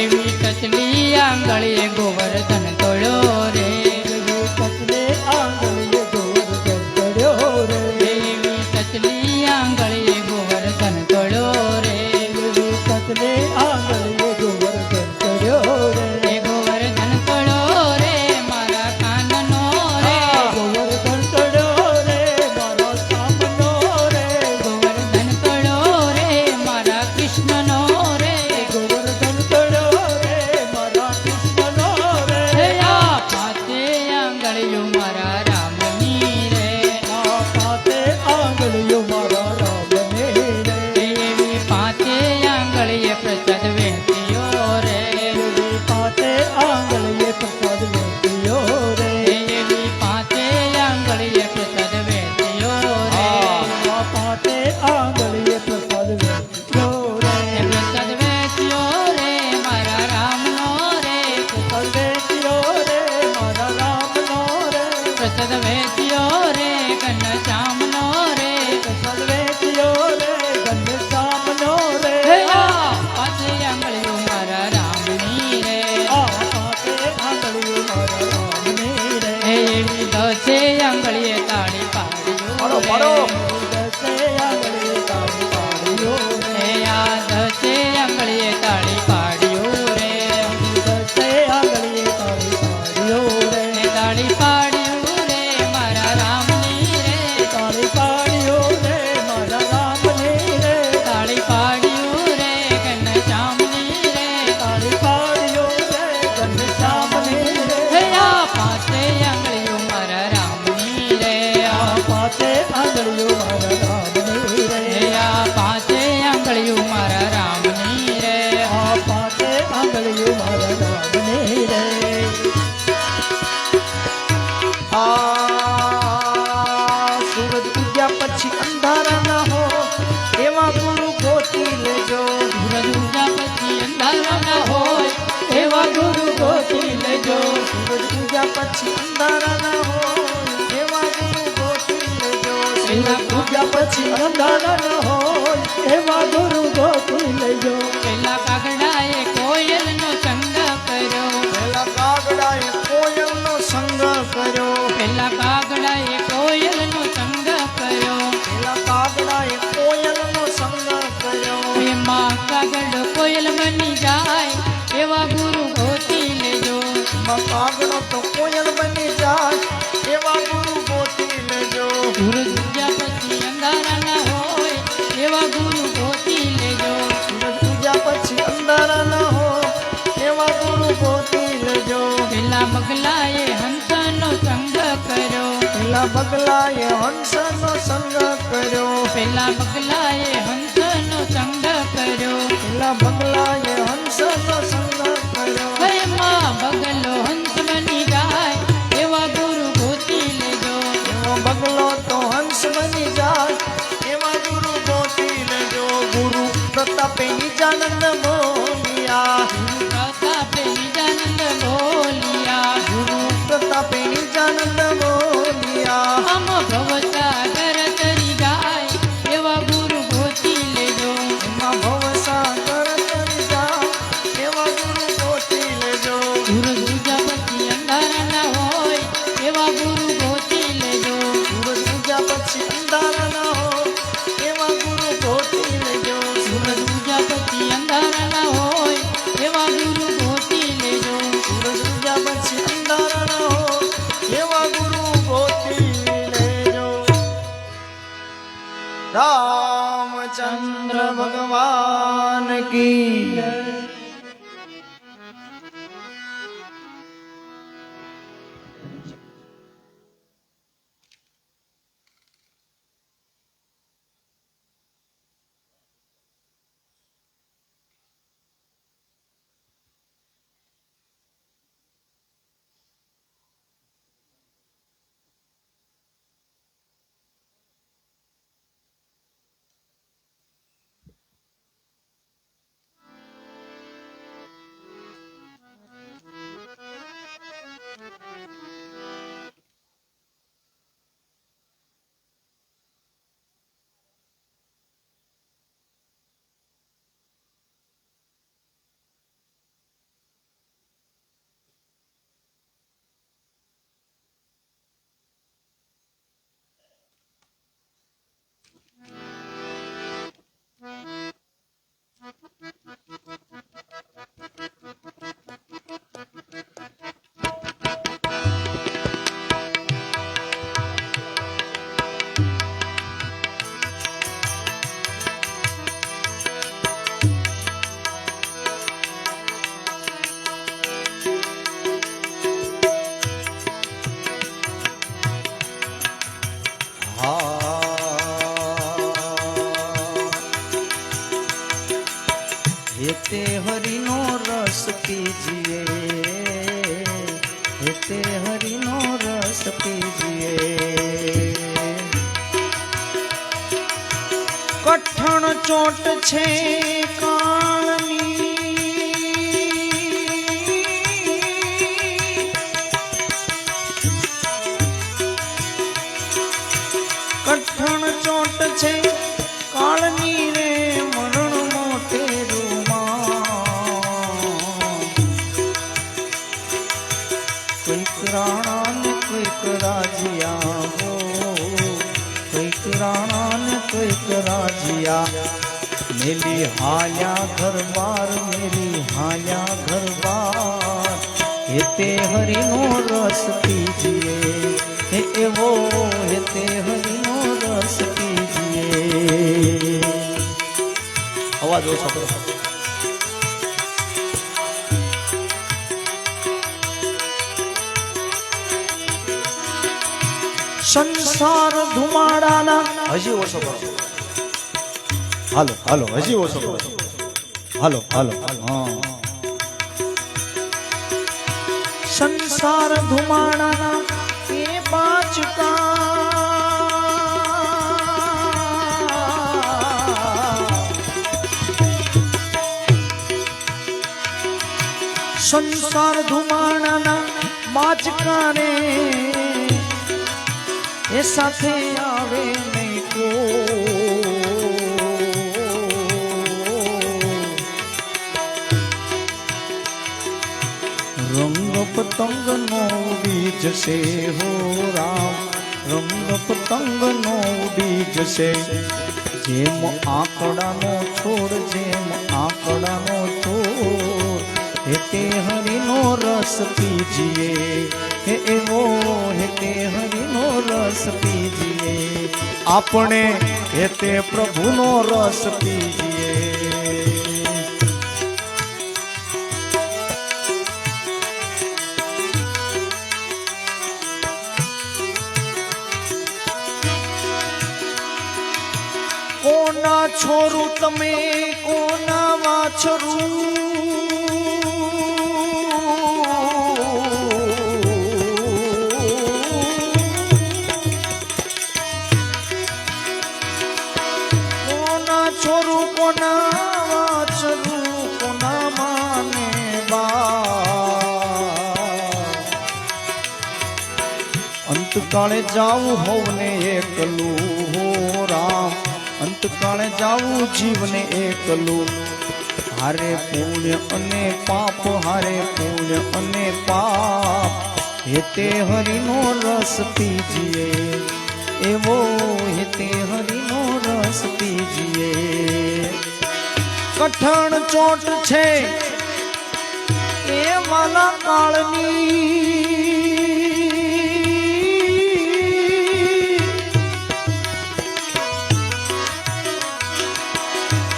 એવી ટચલી આંગળીએ ગોવર્ધન તોડ્યો રે એવી કચલે આંગળીએ ગોવર્ધન તોડ્યો રે એવી ટચલી આંગળીએ ગોવર્ધન તોડ્યો રે એવી કચલે આંગળીએ ગોવર્ધન તોડ્યો રે એ ગોવર્ધન તોડ્યો રે મારા કાનનો રે ગોવર્ધન તોડ્યો રે મારા સામનો રે ગોવર્ધન તોડ્યો રે મારા કૃષ્ણનો રે ગોવર્ધન તોડ્યો રે મારા કૃષ્ણનો રે હે આ પાંચે આંગળીઓ મારા રામની રે આ પાંચે આંગળીઓ મારા રામને રે એવી પાંચે આંગળીએ પ્રસાદ વહેંચ્યો રે એવી પાંચે આંગળીએ પ્રસાદ વેચ્યો રે એવી પાંચે આંગળીએ પ્રસાદ વહેંચ્યો રે આ પાંચે આંગળીએ પ્રસાદ વેચ્યો રે એ પ્રસાદ વેચ્યો રે મારા રામનો રે પ્રસાદ વેચ્યો રે મારા રામનો રે પ્રસાદ વેચ્યો રે ઘનશ્યામનો રે પ્રસાદ વેચ્યો રે ઘનશ્યામનો રે હે આ પાંચે આંગળીઓ મારા રામની રે આ પાંચે આંગળીઓ મારા રામની રે એવી દસે આંગળીએ તાળી પાડ્યો રે દસે આંગળીએ તાળી પાડ્યો રે હે આ દસે આંગળીએ તાળી પાડ્યો રે દસે આંગળીએ તાળી પાડ્યો રે એ તાળી પાડ્યું રે મારા રામની રે તાળી પાડ્યો રે મારા રામની રે તાળી પાડ્યું રે ઘનશ્યામની રે તાળી પાડ્યો રે ઘનશ્યામની રે હે આ પાંચે આંગળીઓ મારા રામની રે આ પાંચે આંગળીઓ મારા રામની રે હે આ પાંચે આંગળીઓ મારા રામની રે આ પાંચે આંગળીઓ મારા રામની રે આ સૂરજ ઉગ્યા પછી અંધારા ના હો એવા ગુરુ ગોતી લેજો સૂરજ ઉગ્યા પછી અંધારા ન હોય એવા ગુરુ ગોતી લેજો સૂરજ ઉગ્યા પછી અંધારા ના હો એવા ગુરુ ગોતી લેજો પેલા ઉગ્યા પછી અંધારા ન હોય એવા ગુરુ ગોતી લેજો પેલા કાગડાએ કોયલનો સંગ કર્યો પેલા કાગડાએ કોયલનો સંગ કર્યો પેલા કાગડાએ કોયલનો સંગ કર્યો પેલા કાગડાએ કોયલનો સંગ કર્યો એમાં કાગડો કોયલ બની જાય એવા ગુરુ ગોતી લેજો એમાં કાગડો તો કોયલ બની જાય એવા ગુરુ ગોતી લેજો સૂરજ ઉગ્યા પછી અંધારા ન હોય એવા ગુરુ ગોતી લેજો સૂરજ ઉગ્યા પછી અંધારા ન હો એવા ગુરુ ગોતી લેજો પેલા બગલાએ હંસનો સંગ કર્યો પેલા બગલાએ હંસનો સંગ કર્યો પેલા બગલાએ હંસનો સંગ કર્યો પેલા બગલાએ હંસનો સંગ કર્યો હે માં બગલો હંસ બની જાય એવા ગુરુ ગોતી લેજો એવો બગલો તો હંસ બની જાય એવા ગુરુ ગોતી લેજો ગુરુ પ્રતાપે નિજાનંદ બોલિયા પ્રતાપે નિજાનંદ બોલિયા ગુરુ પ્રતાપે નિજાનંદ બોલિયા આમ ભવસાગર તરી જાય એવા ગુરુ ગોતી લેજો એમાં ભવસાગર તરી જાય એવા ગુરુ ગોતી લેજો સૂરજ ઉગ્યા પછી અંધારા ન હોય એવા ગુરુ ગોતી લેજો સૂરજ ઉગ્યા પછી અંધારા ન હો એવા ગુરુ ગોતી લેજો સૂરજ ઉગ્યા પછી અંધારા ન હોય એવા ગુરુ ગોતી લેજો સૂરજ ઉગ્યા પછી અંધારા ન હો એવા ગુરુ ગોતી લેજો રામચંદ્ર ભગવાન કી જય. હેતે હરિનો રસ પીજીએ કઠણ ચોટ છે કાળની કઠણ ચોટ છે કાળની રે મરણ મોટેરુમાં કઈક રાણા ને કઈક રાજીયા હો કઈક રાણા ને કઈક રાજીયા મેલી હાલ્યા ઘર બાર મેલી હાલ્યા ઘર બાર હેતે હરિનો રસ પીજીએ હે એવો હેતે હરિનો રસ પીજીએ અવાજ ઓછો કરો. સંસાર ધુમાડાના હજી ઓછો કરો. હાલો હાલો હજી ઓછો કરો હાલો હાલો હા સંસાર ધુમાડાના એ બાચકા સંસાર ધુમાડાના બાચકાને એ સાથે આવે નહીં કો રંગ પતંગ નો ઉડી જશે હો રામ રંગ પતંગ નો ઉડી જશે જેમ આંકડાનો છોડ જેમ આંકડાનો છોડ હેતે હરિનો રસ પીજીએ હે એવો હેતે હરિનો રસ પીજીએ આપણે હેતે પ્રભુનો રસ પીજીએ કોના છોરું તમે કોના વાછરું કોના છોરું કોના વાછરું કોના માને બા અંતકાળે જાવું હોવને એકલું હો રામ અંતકાળે જાવું જીવને એકલું હારે પુણ્ય અને પાપ હારે પુણ્ય અને પાપ હેતે હરિનો રસ પીજીએ એવો હેતે હરિનો રસ પીજીએ કઠણ ચોટ છે એ વાલા કાળની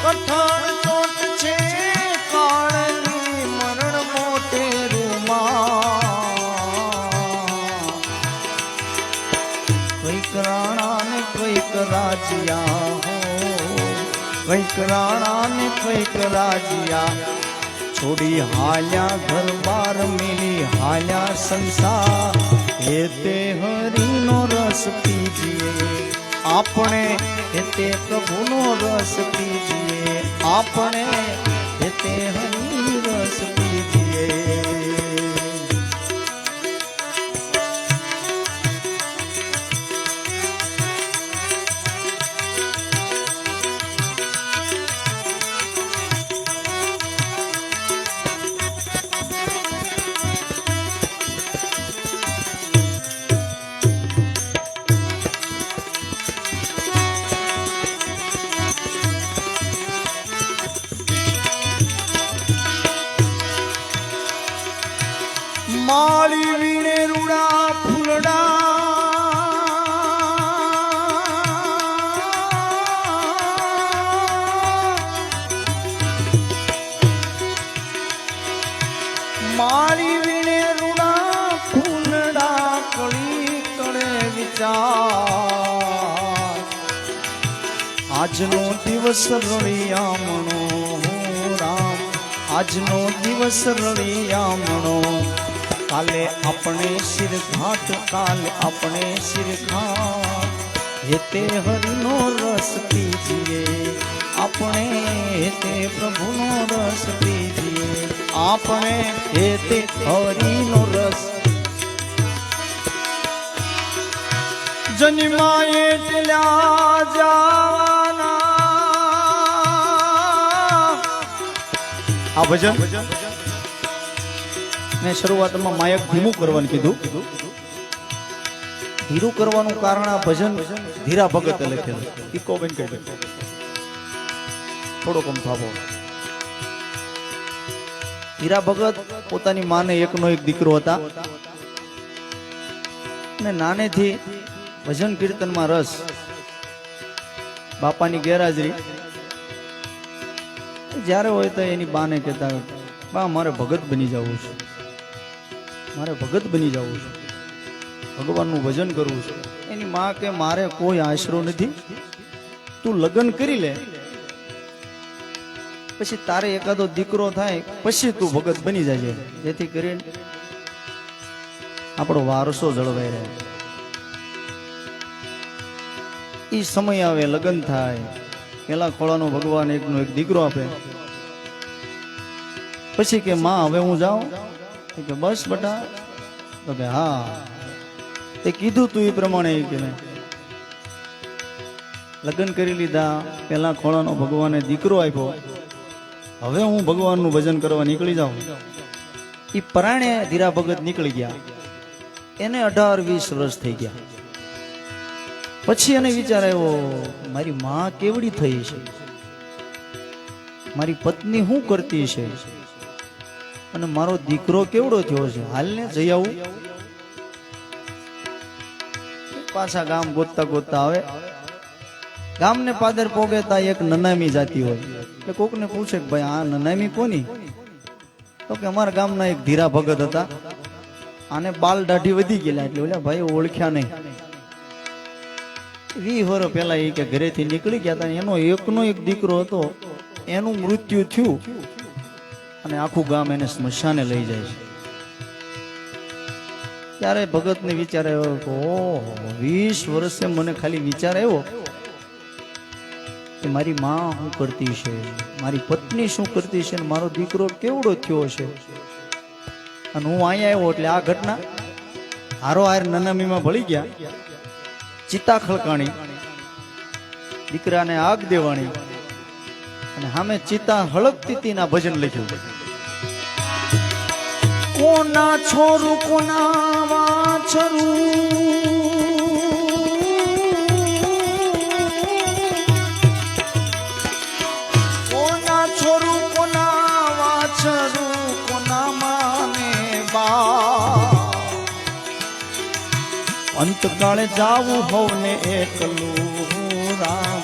કઠણ ચોટ છે કાળની મરણ મોટેરુમાં કઈક રાણા ને કઈક રાજીયા હો કઈક રાણા ને કઈક રાજીયા છોડી હાલ્યા ઘર બાર મેલી હાલ્યા સંસાર હેતે હરિનો રસ પીજીએ આપણે હેતે પ્રભુનો રસ પીજીએ આપણે હેતે હરિ રસ પીજીએ માળી વીણે રૂડા ફૂલડા માળી વીણે રૂડા ફૂલડા કળી કળે વિચાર આજનો દિવસ રળિયામણો રામ આજનો દિવસ રળિયામણો કાલે આપણે સિર ઘાટ કાલે આપણે સિર ઘાટ હેતે હરિનો રસ પીજીએ આપણે હેતે પ્રભુનો રસ પીજીએ આપણે હેતે હરિનો રસ જન્માએ ટેલ્યા જવાના આ ભજન મેં શરૂઆતમાં માયક ધીમું કરવાનું કીધું ધીરું કરવાનું કારણ આ ભજન ધીરા ભગતે લખેલું ઈકો બેન કહી દે થોડો કમ થાપો ધીરા ભગત પોતાની માને એકનો એક દીકરો હતા અને નાનેથી ભજન કીર્તનમાં રસ બાપાની ગેરહાજરી જ્યારે હોય તો એની બાને કહેતા બા મારે ભગત બની જવું છે મારે ભગત બની જવું છે ભગવાનનું ભજન કરવું છે એની માં કે મારે કોઈ આશરો નથી તું લગ્ન કરી લે પછી તારે એકાદો દીકરો થાય પછી તું ભગત બની જજે જેથી કરીને આપણો વારસો જળવાઈ રહે એ સમય આવે લગ્ન થાય પેલા ખોળાનો ભગવાન એકનો એક દીકરો આપે પછી કે માં હવે હું જાઉં કે બસ બટા તો કે હા તે કીધું તું એ પ્રમાણે કે લગ્ન કરી લીધા પેલા ખોળાનો ભગવાને દીકરો આપ્યો હવે હું ભગવાનનું ભજન કરવા નીકળી જાઉં એ પરાણે ધીરા ભગત નીકળી ગયા એને 18-20 વર્ષ થઈ ગયા પછી એને વિચાર આવ્યો મારી માં કેવડી થઈ છે મારી પત્ની શું કરતી છે અને મારો દીકરો કેવડો થયો છે હાલને જઈ આવું પાછા ગામ ગોતતા ગોતતા આવે ગામને પાદર પોગેતા એક નનામી જાતી હોય એટલે કોકને પૂછે કે ભાઈ આ નનામી કોની તો કે અમારા ગામના એક ધીરા ભગત હતા આને બાલ દાઢી વધી ગયેલા એટલે ઓલા ભાઈ ઓળખ્યા નહીં 20 વર્ષ પહેલા એ કે ઘરેથી નીકળી ગયા હતા એનો એકનો એક દીકરો હતો એનું મૃત્યુ થયું અને આખું ગામ એને સ્મશાને લઈ જાય છે ત્યારે ભગતને વિચાર આવ્યો કે ઓહો 20 વર્ષે મને ખાલી વિચાર આવ્યો કે મારી માં શું કરતી છે મારી પત્ની શું કરતી છે અને મારો દીકરો કેવડો થયો છે અને હું અહીંયા આવ્યો એટલે આ ઘટના હારો હાર નનામીમાં ભળી ગયા ચિતા ખળકાણી દીકરાને આગ દેવાણી અને સામે ચિતા હળકતી તીના ભજન લખ્યું કોના છોરું કોના વાછરું કોના છોરું કોના વાછરું કોના માને બા અંતકાળે જાવું હોવને એકલું રામ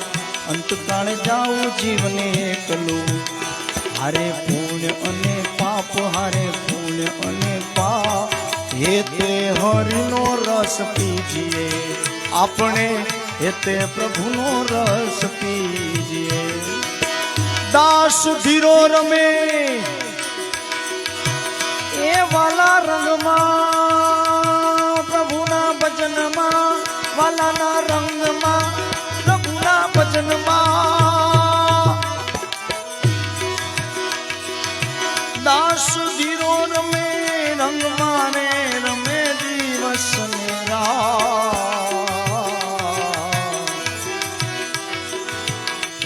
અંતકાળે જાવું જીવને એકલું હારે પુણ્ય અને પાપ હારે પુણ્ય અને પાપ હેતે હરિનો રસ પીજીએ આપણે હેતે પ્રભુનો રસ પીજીએ દાસ ધીરો રમે એ વાલા રંગમાં પ્રભુના ભજનમાં વાલાના રંગમાં પ્રભુના ભજનમાં દાસ ધીરો રમે રંગમાં ને રમે દિવસ ને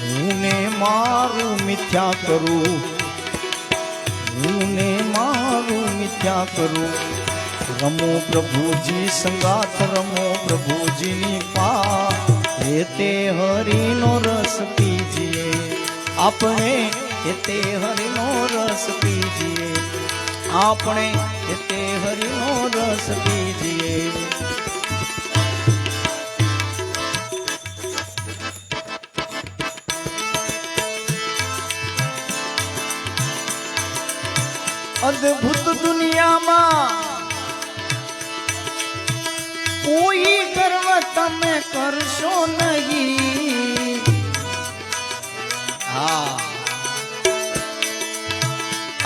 હું ને મારું મિથ્યા કરું હું ને મારું મિથ્યા કરું રમો પ્રભુજી સંગાત રમો પ્રભુજીની પા હેતે હરિનો રસ પીજીએ આપણે હેતે હરિનો રસ પીજીએ આપણે હેતે હરિનો રસ પીજીએ અદ્ભુત દુનિયામાં કોઈ ગર્વ તમે કરશો નહીં હા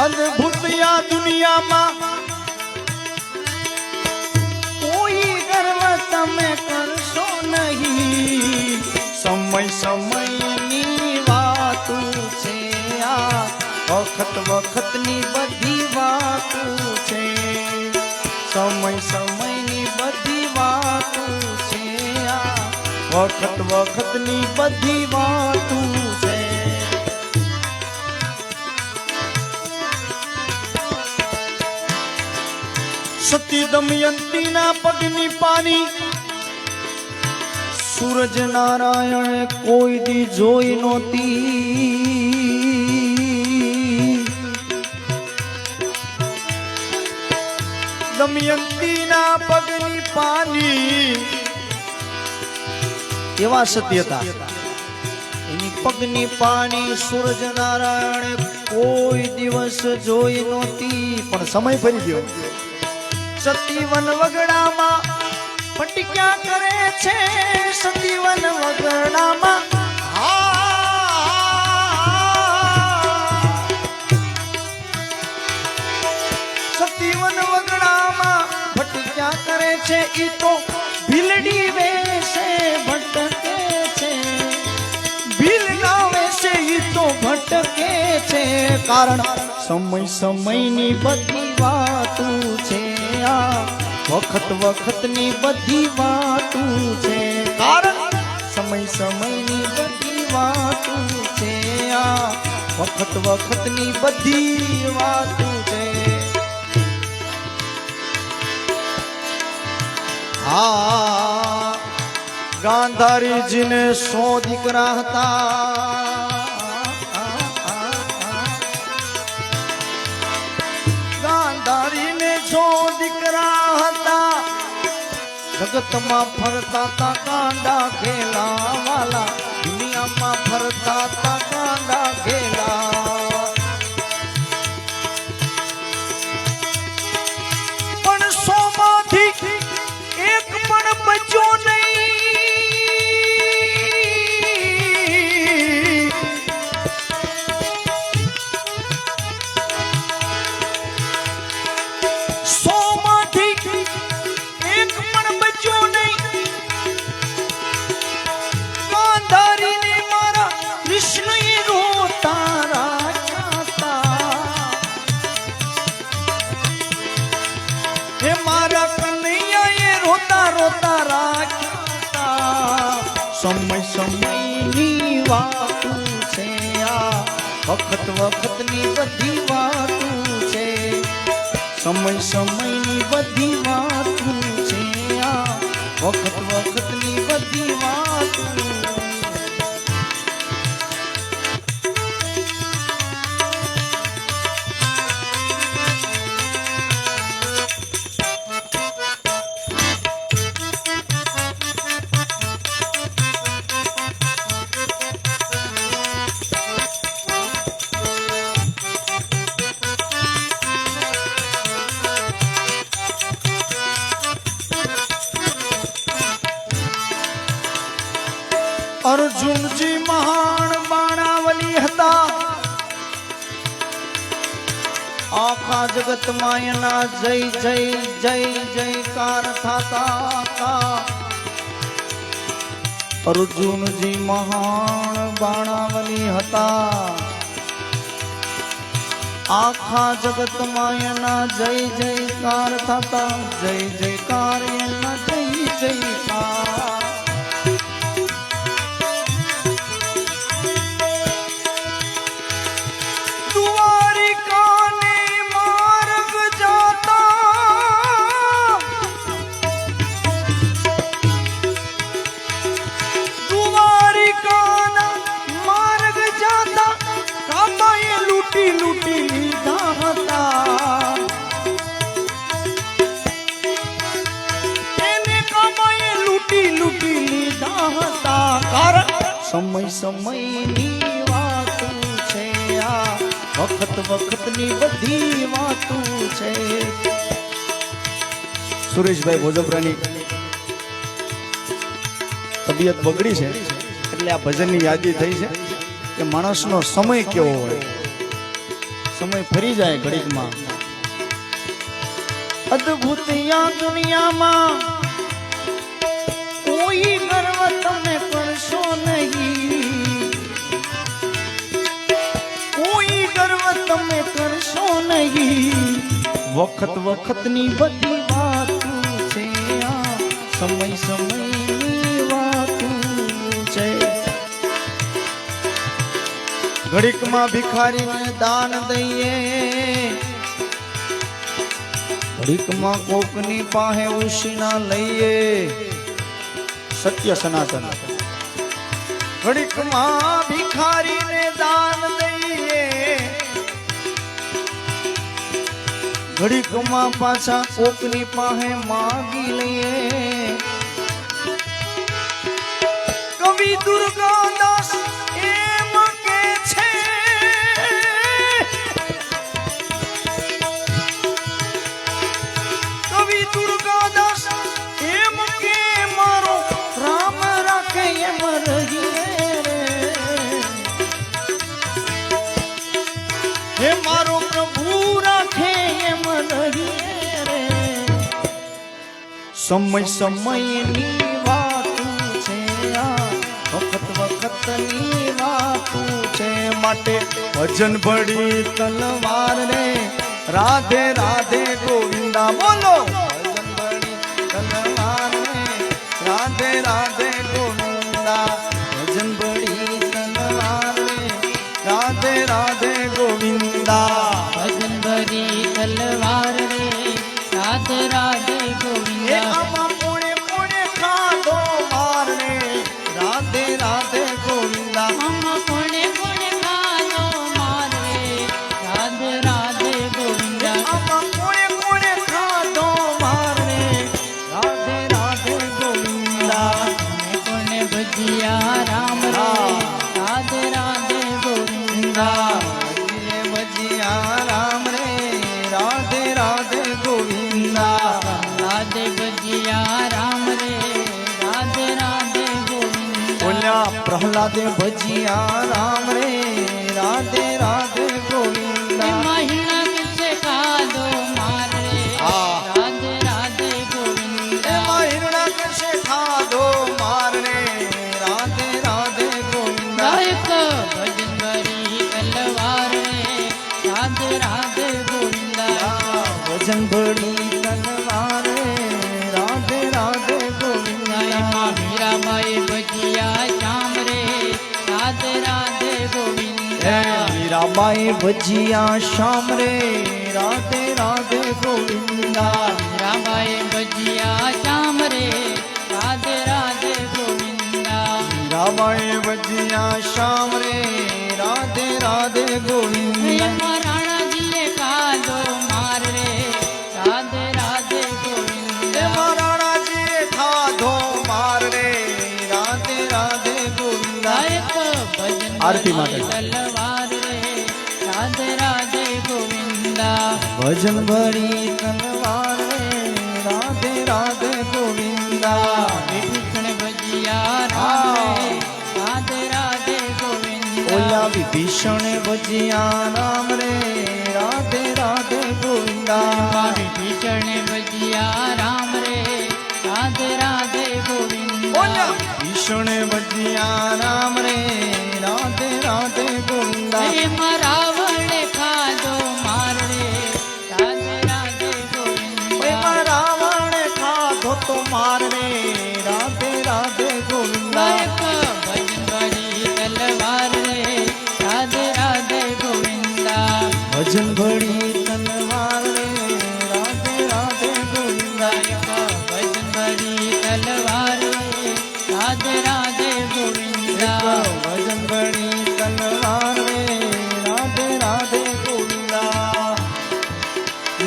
અદ્ભુત આ દુનિયામાં વખત વખતની બધી વાતું છે, સમય સમયની બધી વાતું છે, આ વખત વખતની બધી વાતું છે. સતી દમયંતીના પગની પાની સૂરજ નારાયણે કોઈ દી જોઈ નહોતી. દમયંતીના પગની પાની એવા સતી હતા, એની પગની પાની સૂરજ નારાયણે કોઈ દિવસ જોઈ નહોતી. પણ સમય ફરી ગયો. સતી વન વગડામાં પટિક્યા કરે છે, સતી વન વગડામાં સતી વન વગડામાં ભટક્યા કરે છે. ઈ તો ભીલડી વેશે ભટકે છે, ભીલના વેશે ઈ તો ભટકે છે. કારણ સમય સમયની બધી વાતું છે, વખત વખતની બધી વાતું છે. કારણ સમય સમયની બધી વાતું છે, આ વખત વખતની બધી વાતું છે. હા, ગાંધારીજીને 100 દીકરા હતા. ગાંધારીને 100 દીકરા હતા. જગતમાં ફરતા તા કાંડા ઘેલા વાલા, દુનિયામાં ફરતા તા કાંડા ઘેલા. પણ 100 માંથી એક પણ બચ્યો નહીં. સમય સમયની વાતું છે, આ વખત વખતની બધી વાતું છે. સમય સમયની બધી વાતું છે, આ વખત વખતની બધી વાતું. અર્જુનજી મહાન બાણાવલી હતા. આખા જગતમાં એના જય જય જય જયકાર થતા હતા. અર્જુનજી મહાન બાણાવલી હતા. આખા જગતમાં એના જય જયકાર થતા. જય જયકાર એના જય જયકાર. સમય સમયની વાતું છે, આ વખત વખતની બધી વાતું છે. સુરેશભાઈ ભોજપરાની તબિયત બગડી છે એટલે આ ભજનની યાદી થઈ છે કે માણસનો સમય કેવો હોય. સમય ફરી જાય ઘડીકમાં. અદ્ભુત આ દુનિયામાં કોઈ ગર્વ તમે કરશો નહીં, કોઈ ગર્વ તમે નહીં વખત વખતની બધી વાતું છે આ સમય સમયની વાતું છે ઘડીકમાં ભિખારીને દાન દઈએ ઘડીકમાં કોકની પાસે ઉશીના લઈએ સત્ય સનાતન ઘડીકમાં ભિખારીને દાન દઈએ ઘડીકમાં પાછા કોકની પાસે માગી લઈએ કવિ દુર્ગાદાસ એમ કે છે કવિ દુર્ગાદાસ એમ કે મારો રામ રાખે એમ રહીએ રે હે મારો પ્રભુ રાખે એમ રહીએ રે સમય સમયની વાતું છે આ વખત વખતની વાતું છે માટે ભજન ભળી તલવાર રે રાધે રાધે ગોવિંદા બોલો ભજન ભળી તલવાર રે રાધે રાધે ગોવિંદા ભજન ભળી તલવાર રે રાધે રાધે ગોવિંદા ભજન ભરી તલવાર રે રાધે રાધે એ ગોવિંદા આમાં પોણે પોણે ખાધો માર રે રાધે રાધે ગોવિંદા આમાં કોણે કોણે ખાધો માર રે રાધે રાધે ગોવિંદા આમાં પોણે પોણે ખાધો માર રે રાધે રાધે ગોવિંદા કોણે ભજીયા રામ રે રાધે રાધે ગોવિંદા ભજીએ ભજીયા રામ રે રાધે રાધે ગોવિંદા રાધે ભજીયા રામ રે રાધે રાધે ગોવિંદા બોલ્યા પ્રહલાદે ભજીયા રામ રે રાધે રાધે ગોવિંદા મહિના કિસે ખાધો માર રે રાધે રાધે ગોવિંદા એમાં હિરણા કશે ખાધો માર રે રાધે રાધે ગોવિંદા ગાયક ભજન ભરી તલવાર રે રાધે રાધે ગોવિંદા ભજન ભળી તલવાર રે રાધે રાધે ગોવિંદા એમાં મીરાબાઈ ભજીયા શ્યામ રે રાધે રાધે ગોવિંદા મીરાબાઈ ભજીયા શ્યામ રે રાધે રાધે ગોવિંદા મીરાબાઈ ભજીયા શ્યામ રે રાધે રાધે ગોવિંદા મીરાબાઈ ભજીયા શ્યામ રે રાધે રાધે ગોવિંદા એમાં રાણાજીએ ખાધો માર રે રાધે રાધે ગોવિંદા એમાં રાણાજીએ ખાધો માર રે રાધે રાધે ગોવિંદા ગાયક ભજન આરતી માટે. તલવાર રે રાધે રાધે ગોવિંદા ભજન ભરી તલવાર રે રાધે રાધે ગોવિંદા વિભૂષણ ભજીયા રામ રે રાધે રાધે ગોવિંદા ઓલા વિભીષણ ભજીયા રામ રે રાધે રાધે ગોવિંદા વિભીષણ ભજીયા રામ રે રાધે રાધે ગોવિંદા ઓલા વિભીષણ ભજીયા રામ રે રાધે રાધે ગોવિંદા એમાં રાવણે ખાધો માર રે રાધે રાધે ગોવિંદા એમાં રાવણે ખાધો તો માર રે રાધે રાધે ગોવિંદા ગાયક ભજન ભરી તલવાર રે રાધે રાધે ગોવિંદા ભજન ભળી તલવાર રે રાધે રાધે ગોવિંદા ભજન ભરી તલવાર રે રાધે રાધે ગોવિંદા ભજન ભળી તલવાર રે રાધે રાધે ગોવિંદા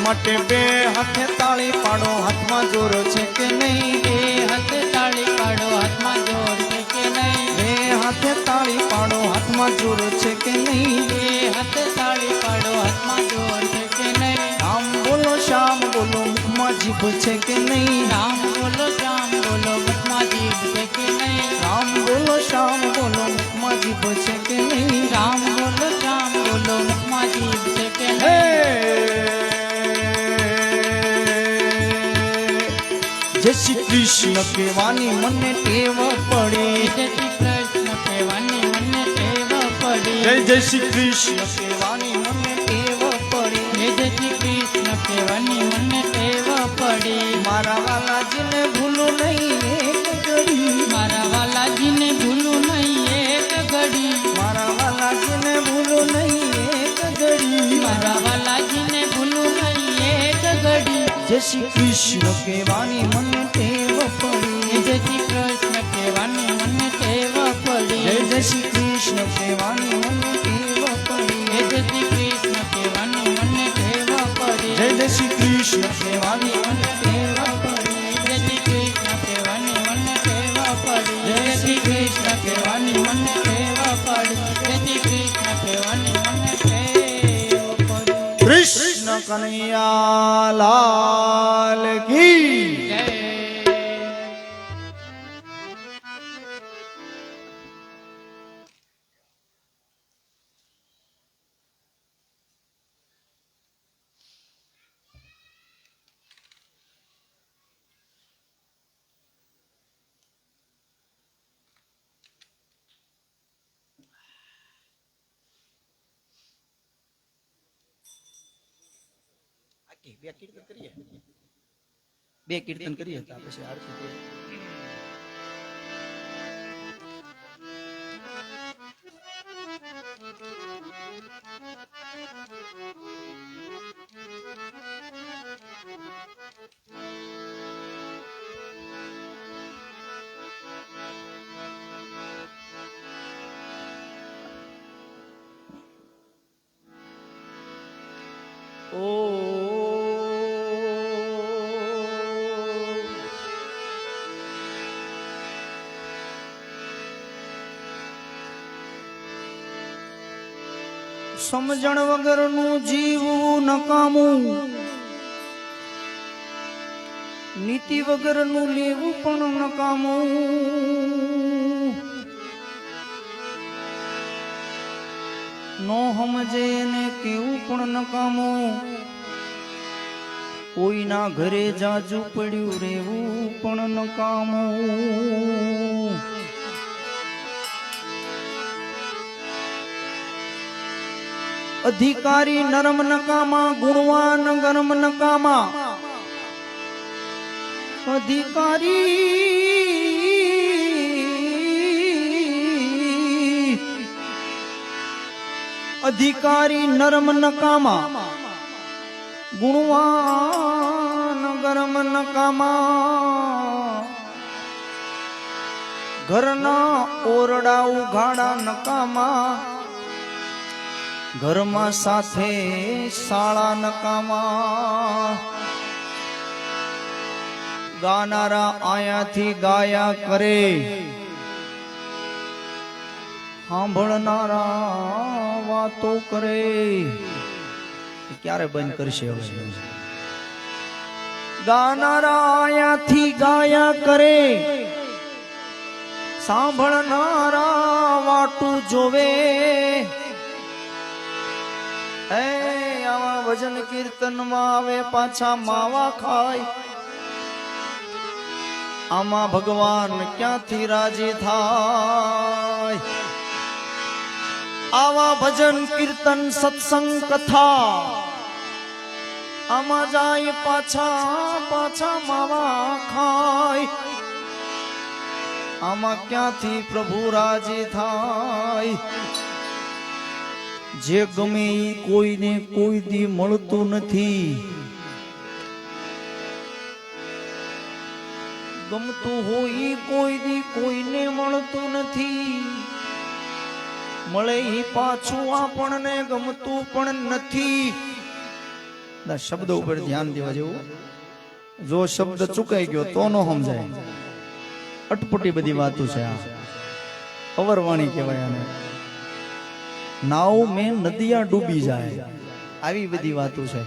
માટે બે હાથે તાળી પાડો હાથમાં જોર છે કે નહીં બે હાથ તાળી પાડો હાથમાં જોર છે કે નહીં બે હાથે તાળી પાડો હાથમાં જોર છે કે નહીં બે હાથ તાળી પાડો હાથમાં જોર છે કે નહીં રામ બોલો શ્યામ બોલો મુખમાં જીભ છે કે નહીં રામ બોલો શ્યામ બોલો મુખમાં જીભ છે કે નહીં રામ બોલો શ્યામ બોલો મુખમાં જીભ છે કે નહીં રામ બોલો શ્યામ બોલો મુખમાં જીભ છે કે હે જય શ્રી કૃષ્ણ કહેવાની મને ટેવ પડી જય શ્રી કૃષ્ણ કહેવાની મને ટેવ પડી જય જય શ્રી કૃષ્ણ કહેવાની મને ટેવ પડી જય જય કહેવાની મને ટેવ પડી. મારા વાલાજીને ભૂલું નહીં એક ઘડી, મારા વાલાજીને ભૂલું નહીં એક ઘડી, મારા વાલાજીને ભૂલું નહીં એક ઘડી, મારા વાલાજીને ભૂલું નહીં એક ઘડી. જય શ્રી કૃષ્ણ કહેવાની મને ટેવ પડી, જય શ્રી કૃષ્ણ કહેવાની મને ટેવ પડી. જય શ્રી કૃષ્ણ કહેવાની મને ટેવ પડી, જય શ્રી કૃષ્ણ કહેવાની મને ટેવ પડી. જય શ્રી કૃષ્ણ કહેવાની મને ટેવ પડી, જય શ્રી કૃષ્ણ કહેવાની મને ટેવ પડી. જય શ્રી કૃષ્ણ કહેવાની મને ટેવ પડી. જય શ્રી કૃષ્ણ કહેવાની મને ટેવ પડી. કૃષ્ણ કનૈયા લાલ કી જય. બે કીર્તન કરીએ તો પછી આરતી કરીએ. સમજણ વગરનું જીવવું નકામું, નીતિ વગરનું લેવું પણ નકામું. નો સમજે એને કેવું પણ નકામું, કોઈના ઘરે જાજુ પડ્યું રહેવું પણ નકામું. અધિકારી નરમ નકામા, ગુણવાન ગરમ નકામા. અધિકારી નરમ નકામા, ગુણવાન ગરમ નકામા. ઘરના ઓરડા ઉઘાડા નકામા, ઘરમાં સાથે શાળા નકામા. ગાનારા આયાથી ગાયા કરે, સાંભળનારા વાતો કરે. ક્યારે બંધ કરશે હવે? ગાનારા આયાથી ગાયા કરે, સાંભળનારા વાતું જોવે. આવા ભજન કીર્તન માં આવે પાછા માવા ખાય. આમાં ભગવાન ક્યાંથી રાજી થાય? આવા ભજન કીર્તન સત્સંગ કથા આમાં જાય પાછા માવા ખાય. આમાં ક્યાંથી પ્રભુ રાજી થાય? જે ગમે ઈ કોઈને કોઈ દી મળતું નથી. ગમતું હોય ઈ કોઈ દી કોઈને મળતું નથી. મળે ઈ પાછું આપણને ગમતું પણ નથી. શબ્દ ઉપર ધ્યાન દેવા જેવું. જો શબ્દ ચૂકાઈ ગયો તો નો સમજાય. અટપટી બધી વાતો છે આ. અવરવાણી કહેવાય આને. નાવ મેં નદિયા ડૂબી જાય, આવી બધી વાતો છે.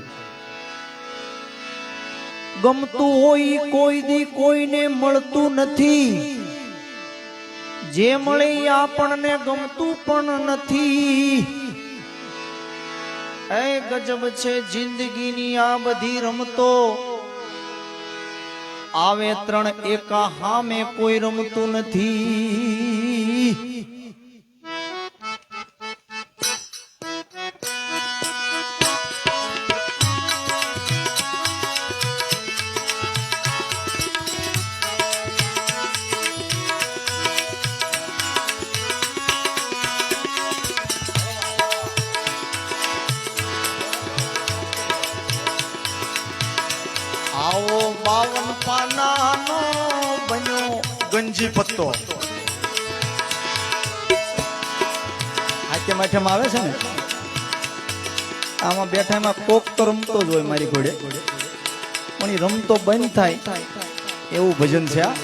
ગમતું હોય કોઈ દી કોઈને મળતું નથી. જે મળે આપણને ગમતું પણ નથી. એ ગજબ છે જિંદગીની આ બધી રમતો. આવે ત્રણ એકા હામે કોઈ રમતું નથી. આવો 52 પાનાનો બન્યો ગંજી પત્તો. હાથે માથેમાં આવે છે ને, આમાં બેઠામાં કોક તો રમતો જ હોય મારી ઘોડે, પણ એ રમતો બંધ થાય એવું ભજન છે આ.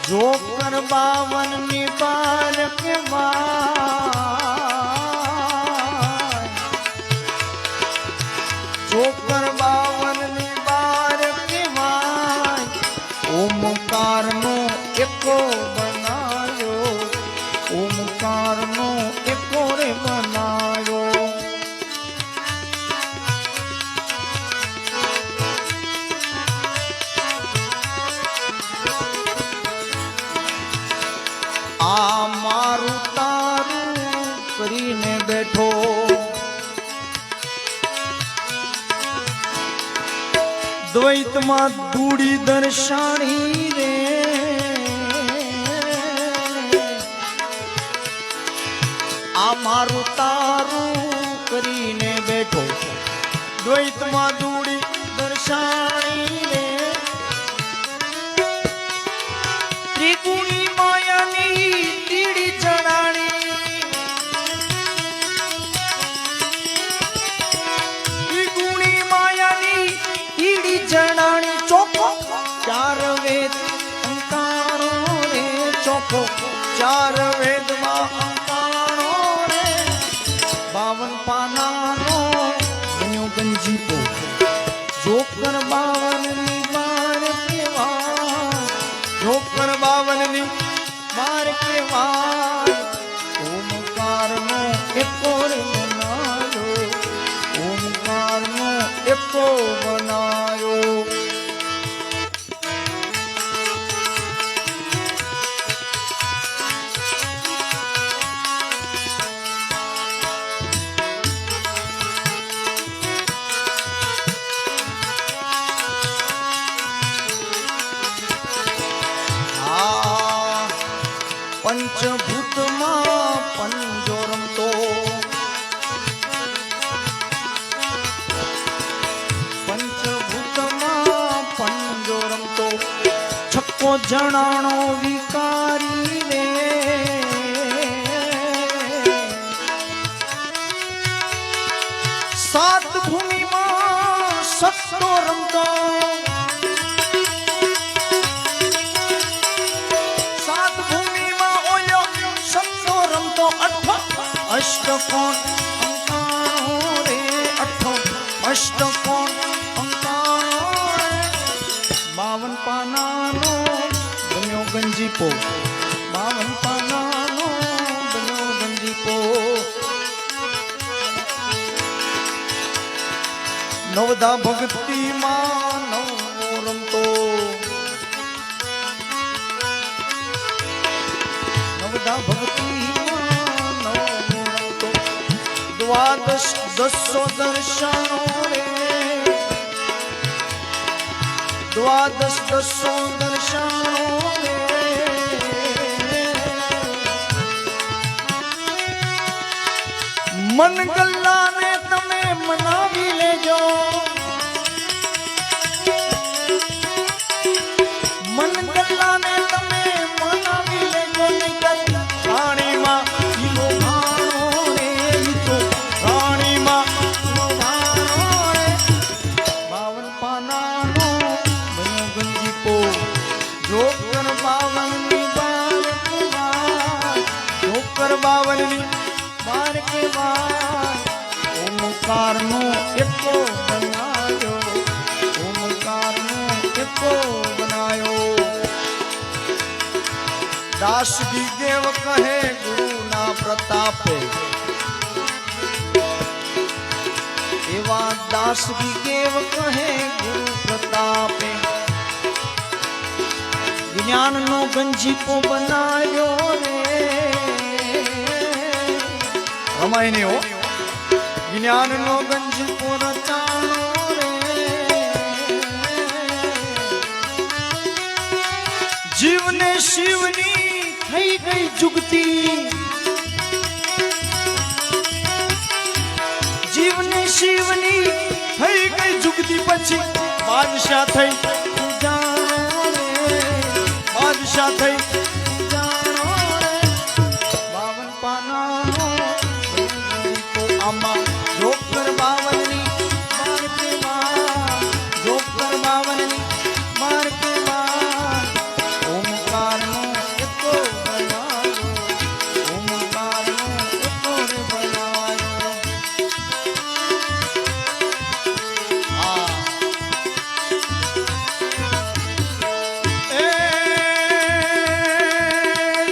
જોકર 52 ની બાર કે જોકર 52 ની બાર કે ઓમકાર નો એકો બનાયો, ઓમકાર નો એકો રે બનાયો. આ મારું તારું કરીને બેઠો, દ્વૈતમાં દૂડી દર્શાણી રે. આ મારું તારું કરીને બેઠો, દ્વૈતમાં દૂડી દર્શાણી રે. ત્રિગુણી માયાની તીડી ચડાણી, ત્રિગુણી માયાની તીડી ચડાણી. ચોકો 4 વેદ અંકારો રે, ચોકો 4 વેદમાં અંકારો રે. 52 પાનાનો બન્યો ગંજીપો, જોકર 52 ની બાર કેવા, જોકર 52 ની બાર કેવા. ઓમકાર નો એકો રે બનાયો, ઓમકાર નો એકો બનાયો. પંચભૂતમાં પંજો રમતો, પંચભૂતમાં પંજો રમતો. છક્કો જણાણો વિકારી રે. સાત ભૂમિમાં સત્તો રમતો, અષ્ટકોણ અંકારો રે, અષ્ટકોણ અંકારો રે. 52 પાનાનો બન્યો ગંજીપો, 52 પાનાનો બન્યો ગંજીપો. નવદા ભક્તિમાં નવો રમતો, નવદા ભક્તિમાં નવો રમતો. દ્વાદશ દસો દર્શનો રે, દ્વાદશ દસો દર્શનો રે. મન ગલ્લાને તમે મનાવી લેજો, મન ગલ્લાને તમે મનાવી લેજો. રાણીમાં ઈલો ભાણો રે, ઈતો રાણીમાં ઈલો ભાણો રે. 52 પાનાનો બન્યો ગંજીપો, જોકર 52 ની બાર કેવા, જોકર 52 ની બાર કેવા. ઓમકાર નો એકો બનાયો, ઓમકાર નો એકો બનાયો. દાસજી દેવ કહે ગુરુના પ્રતાપે, એવા દાસજી દેવ કહે ગુરુ પ્રતાપે. જ્ઞાનનો ગંજીપો બનાવ્યો રે, રમાય નહીં હો. જ્ઞાનનો ગંજીપો રચાણો રે. જીવને શિવની થઈ ગઈ જુગતી, જીવને શિવની થઈ ગઈ જુગતી. પછી બાદશાહ થઈ જાણો રે, બાદશાહ થઈ જાણો રે, 52 પાનાનો આમાં જોકર 52 ની માર્કેમાં, જોકર 52 ની માર્કેમાં ઓમકારનો એકો બનાવ્યો, ઓમકારનો એકો રે બનાવ્યો. એ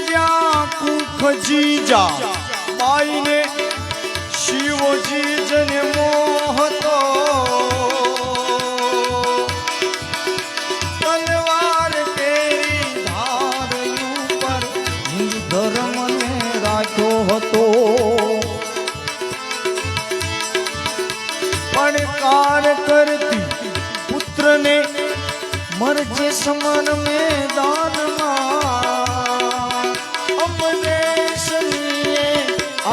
જ્યાં કુખજીજા બાઈને શિવજી જને મોહતો, તલવાર કેરી ધાર ઉપર હિન્દુ ધર્મને રાખ્યો હતો. પડકાર કરતી પુત્રને મરજે સમાન મેદાનમાં, અમને શરીએ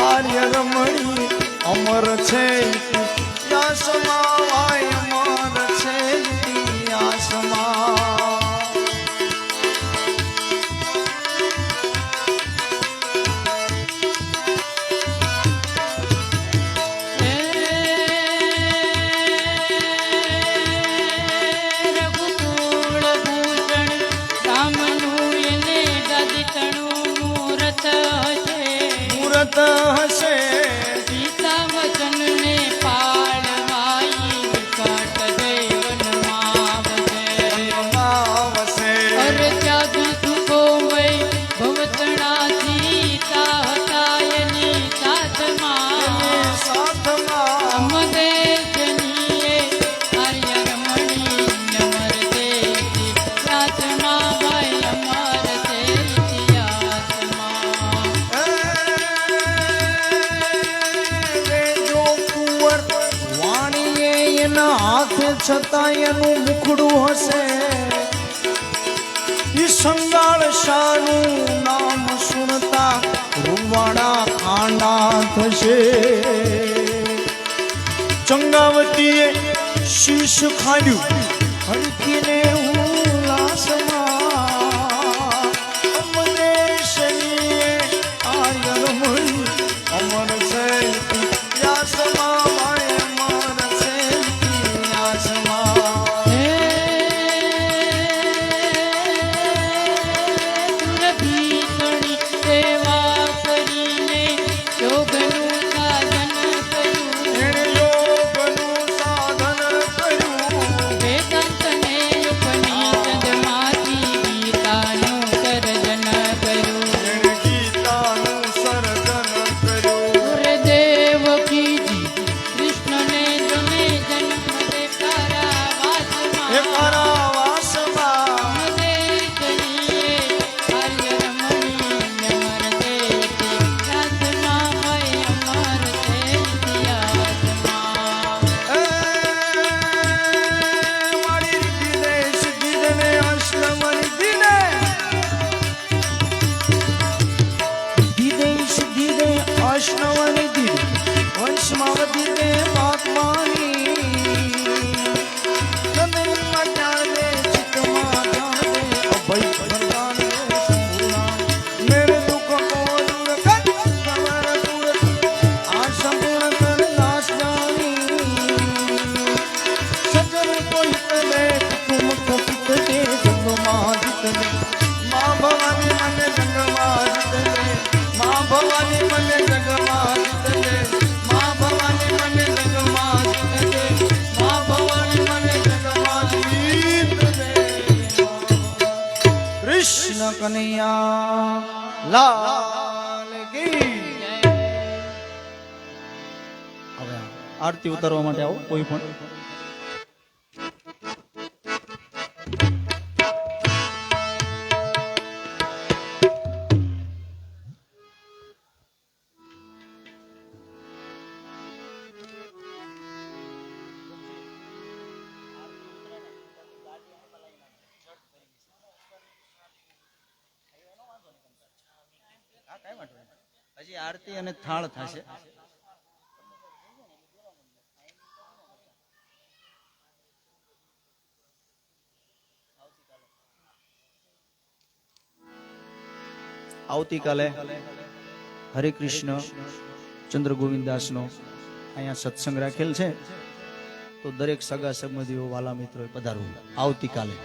આર્ય રમણી અમર છે ઇતિહાસમાં, વાય અમર છે ઇતિહાસમાં. રઘુકુળ ભૂષણ રામનું એને દાદીતણું મૂરત હશે, મૂરત હશે સીતા વચનને પાળવાઈ વિકટ દેવનમાં આવશે. અરે ત્યાગી સુખો વય ભવતણા સીતા હતા એની સાથમાં, સાથમાં અમદે જનીએ આર્ય રમણી અમર દેતી સાથમાં, ભાઈ અમર તે ઇતિહાસમાં. જો કુંવર વાણીએ એના હાથે છતાં એનું મુખડું હશે, ઈ સંગાળ શાનું નામ સુનતા રૂવાડા ખાંડા થશે. ચંગાવતીએ શીશ ખાડ્યું હડકીને ઉલ્લાસમાં, અમને શરીએ આર્ય રમણી અમર છે ઇતિહાસમાં, ભાઈ અમર છે ઇતિહાસમાં. સુરભીતણી સેવા કરીને યોગનું સાધન કર્યું, એણે યોગનું સાધન કર્યું, વેદાંતને ઉપનિષદમાંથી ગીતાનું સર્જન કર્યું. એણે ગીતાનું સર્જન કર્યું. દેવકીજી કૃષ્ણને જને જન્મ દે એ કારાવાસમાં, કારાવાસમાં અમદે જનીએ આર્ય રમણી અમર દેતી સાથમાં, ભાઈ અમર તે ઇતિહાસમાં. મારી દિનેશ દીદને અષ્ટમની દિને, દિનેશ દીદે અષ્ટમની દિને વંશમાં દીદે પાકમાની, હૃદયમાં જાણે ચિત્તમાં જાણે અભય વરદાન સંપૂર્ણ, મેરે દુઃખ કો દૂર કર સવર દૂર આ સંપૂર્ણ કર નાશ જાની. સજન કો હિત લે તુમ કપિત દે જગમાં જીત લે, મા ભવાની મને જગમાં જીત લે, મા ભવાની મને જગમાં જીત લે, મા ભવાની મને જગમાં જીત લે, મા ભવાની મને જગમાં જીત લે. કૃષ્ણ કનૈયા લાલ કી. હવે આરતી ઉતારવા માટે આવો કોઈ પણ. હજી આરતી અને થાળ થશે. આવતીકાલે હરે કૃષ્ણ ચંદ્ર ગોવિંદાસનો અહીંયા સત્સંગ રાખેલ છે, તો દરેક સગા સંબંધીઓ વાલા મિત્રોએ પધારવું આવતીકાલે.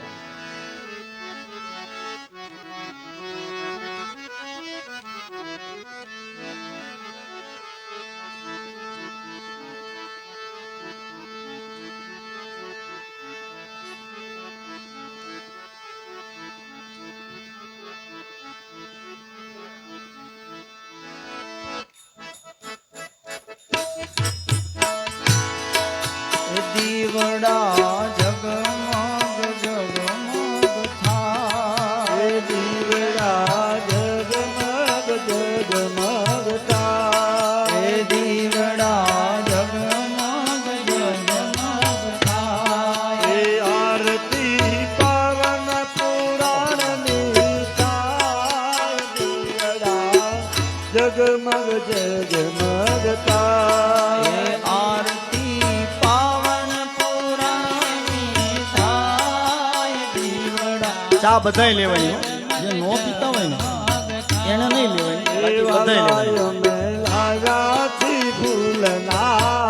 દીવડા જગમગ જગમગ થાય, દીવડા જગમગ જગમગ થાય, દીવડા જગમગ જગમગ થાય. આરતી પાવન પુરાણની થાય, દીવડા જગમગ જગમગ થાય. આરતી પાવન પુરાણની થાય, દીવડા ચા બધાય લેવાની હો. જે નો પીતા હોય ને એને નહીં લેવાની, બાકી બધાય લેવાની. લાગાથી ફૂલનાર,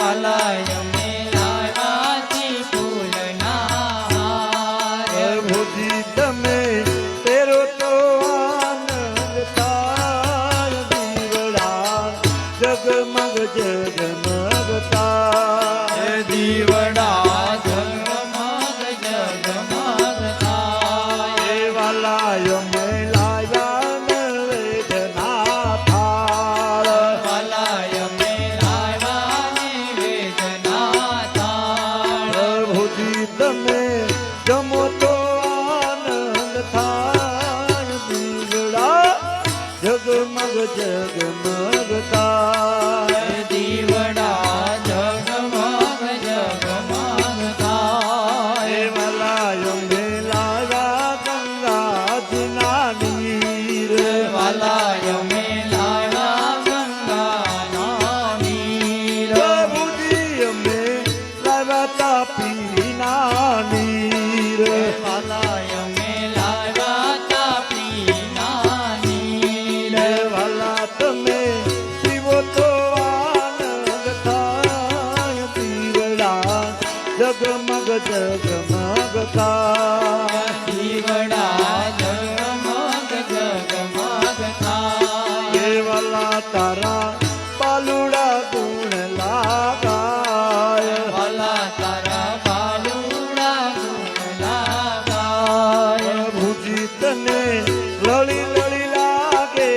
વાલાય મેલાવાથી ફૂલનાર, ભુજી તમે તેરો તો આનંદ થાય, દીવડા જગમગ જગમગ થાય, દીવડા જગમગ જગમગ થાય, વાલાય મેલાયા વેદના થાળ, વાલાય મેલાવાની વેદના થાળ, પ્રભુજી તમે જમો તો આનંદ થાય, દીવડા જગમગ જગમગ થાય, દીવડા જગમગ જગમગ થાય, વાલાય મેલાયા ગંગાજીના નીર, વાલાય મેલાવા ગંગાના નીર, પ્રભુજી અમે લાવ્યા તાપીના નીર, વાલાય મેલાવા તાપીના નીર, વાલા તમે શિવો તો આનંદ થાય, દીવડા જગમગ જગમગ થાય, દીવડા જગમગ જગમગ થાય, વાલા તારા પાલુડા ગુણ લાગાય, વાલા તારા બાલુડા ગુણ લાગાય, ભુજી તને લળી લળી લાગે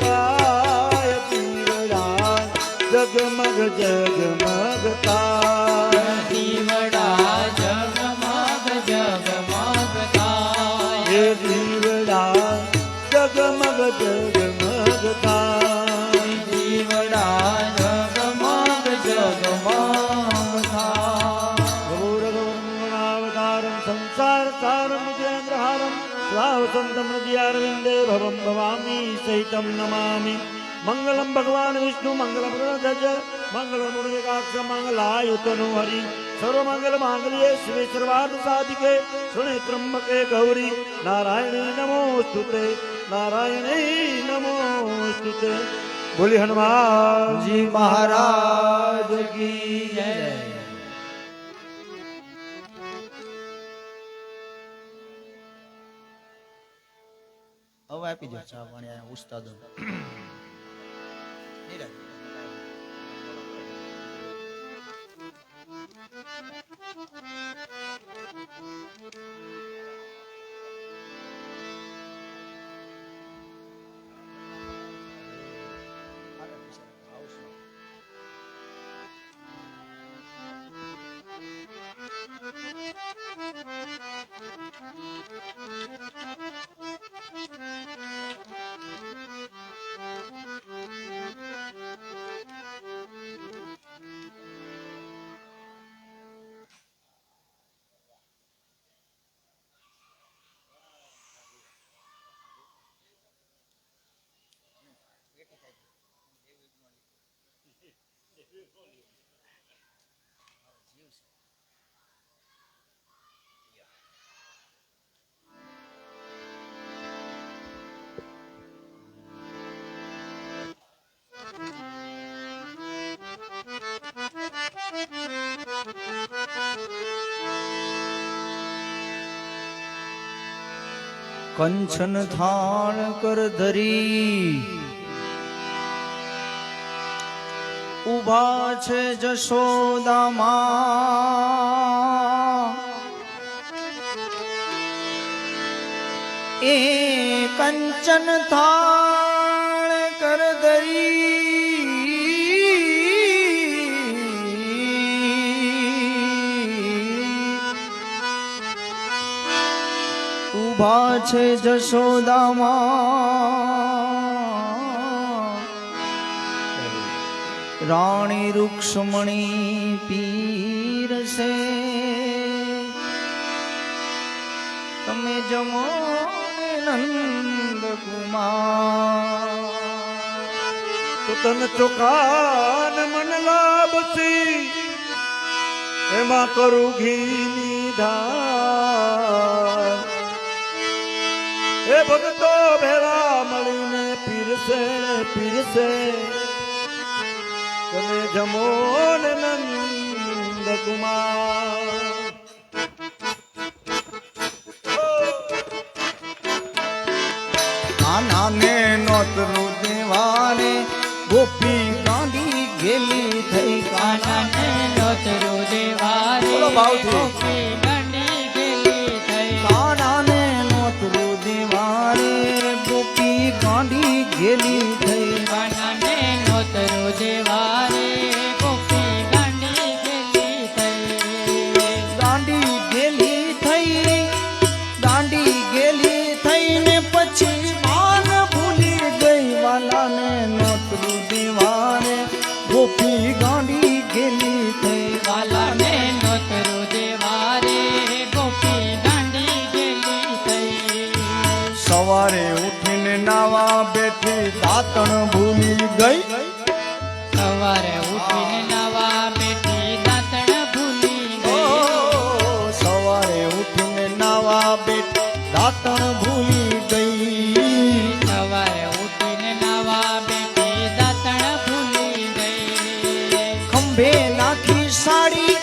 પાય, દીવડા જગમગ જગમગ થાય, દીવડા જગમગ જગમગ થાય, એ દીવડા જગમગ જગમગ થાય, દીવડા જગમગ જગમગ થાય. ગૌરવમંગળાવતારમ સંસાર સારમ મુજેન્દ્રહારમ સ્વાવસંતમ હૃદયારવિંદે ભવમ ભવામી સહિતમ નમામિ. મંગલમ ભગવાન વિષ્ણુ મંગલમ ગણધજ મંગલમ મુનિકાક્ષ મંગલાયુતનો હરિ સર્વમંગલ માંગલ્યે શિવે સર્વાર્થ સાધિકે શૃણે ત્રંબકે ગૌરી નારાયણી નમોસ્તુતે, નારાયણી નમોસ્તુતે. બોલી હનુમાનજી મહારાજ કી જય. હવે આપી દો ચા પાણી અહીંયા ઉસ્તાદો. કંચન થાળ કર ધરી ઉભા છે જશોદામાં એ કંચન થાળ કર ઉભા છે જશોદામાં રાણી રૂક્ષ્મણી પીરસે તમે જમો નંદ કુમાર તો તન ચોખાન મન લાભસી એમાં કરું ઘીની ધાર એ ભગતો ભેરા મળીને પીરસે પીરસે તમે જમો ને નંદ કુમાર નાને નોતરું દેવાને ગોપી કાંડી ગેલી થઈ કાનાને નોતરું દેવારે બોલો ભાવથી. ગોપી ગાંડી ગેલી થઈ કાનાને નોતરું દેવાને ગોપી કાંડી ગેલી થઈ કાનાને નોતરું દેવારે ગોપી ગાંડી ગેલી થઈ દાંડી ગેલી થઈ દાંડી ગેલી થઈ ને પછી માન ભૂલી ગઈ વાલાને નોતરું દેવાને ગોપી ગાંડી ગેલી થઈ વાલાને નોતરું દેવારે ગોપી ગાંડી ગેલી થઈ સવારે ઉઠીને નાવા બેઠી દાંતણ ભૂલી ગઈ સવારે ઉઠીને નવા બેઠી દાંતણ ભૂલી ઓ, ગઈ સવારે ઉઠીને નાવા બેઠી દાંતણ ભૂલી ગઈ સવારે ઉઠીને નવા બેઠી દાંતણ ભૂલી ગઈ ખંભે નાખી સાડી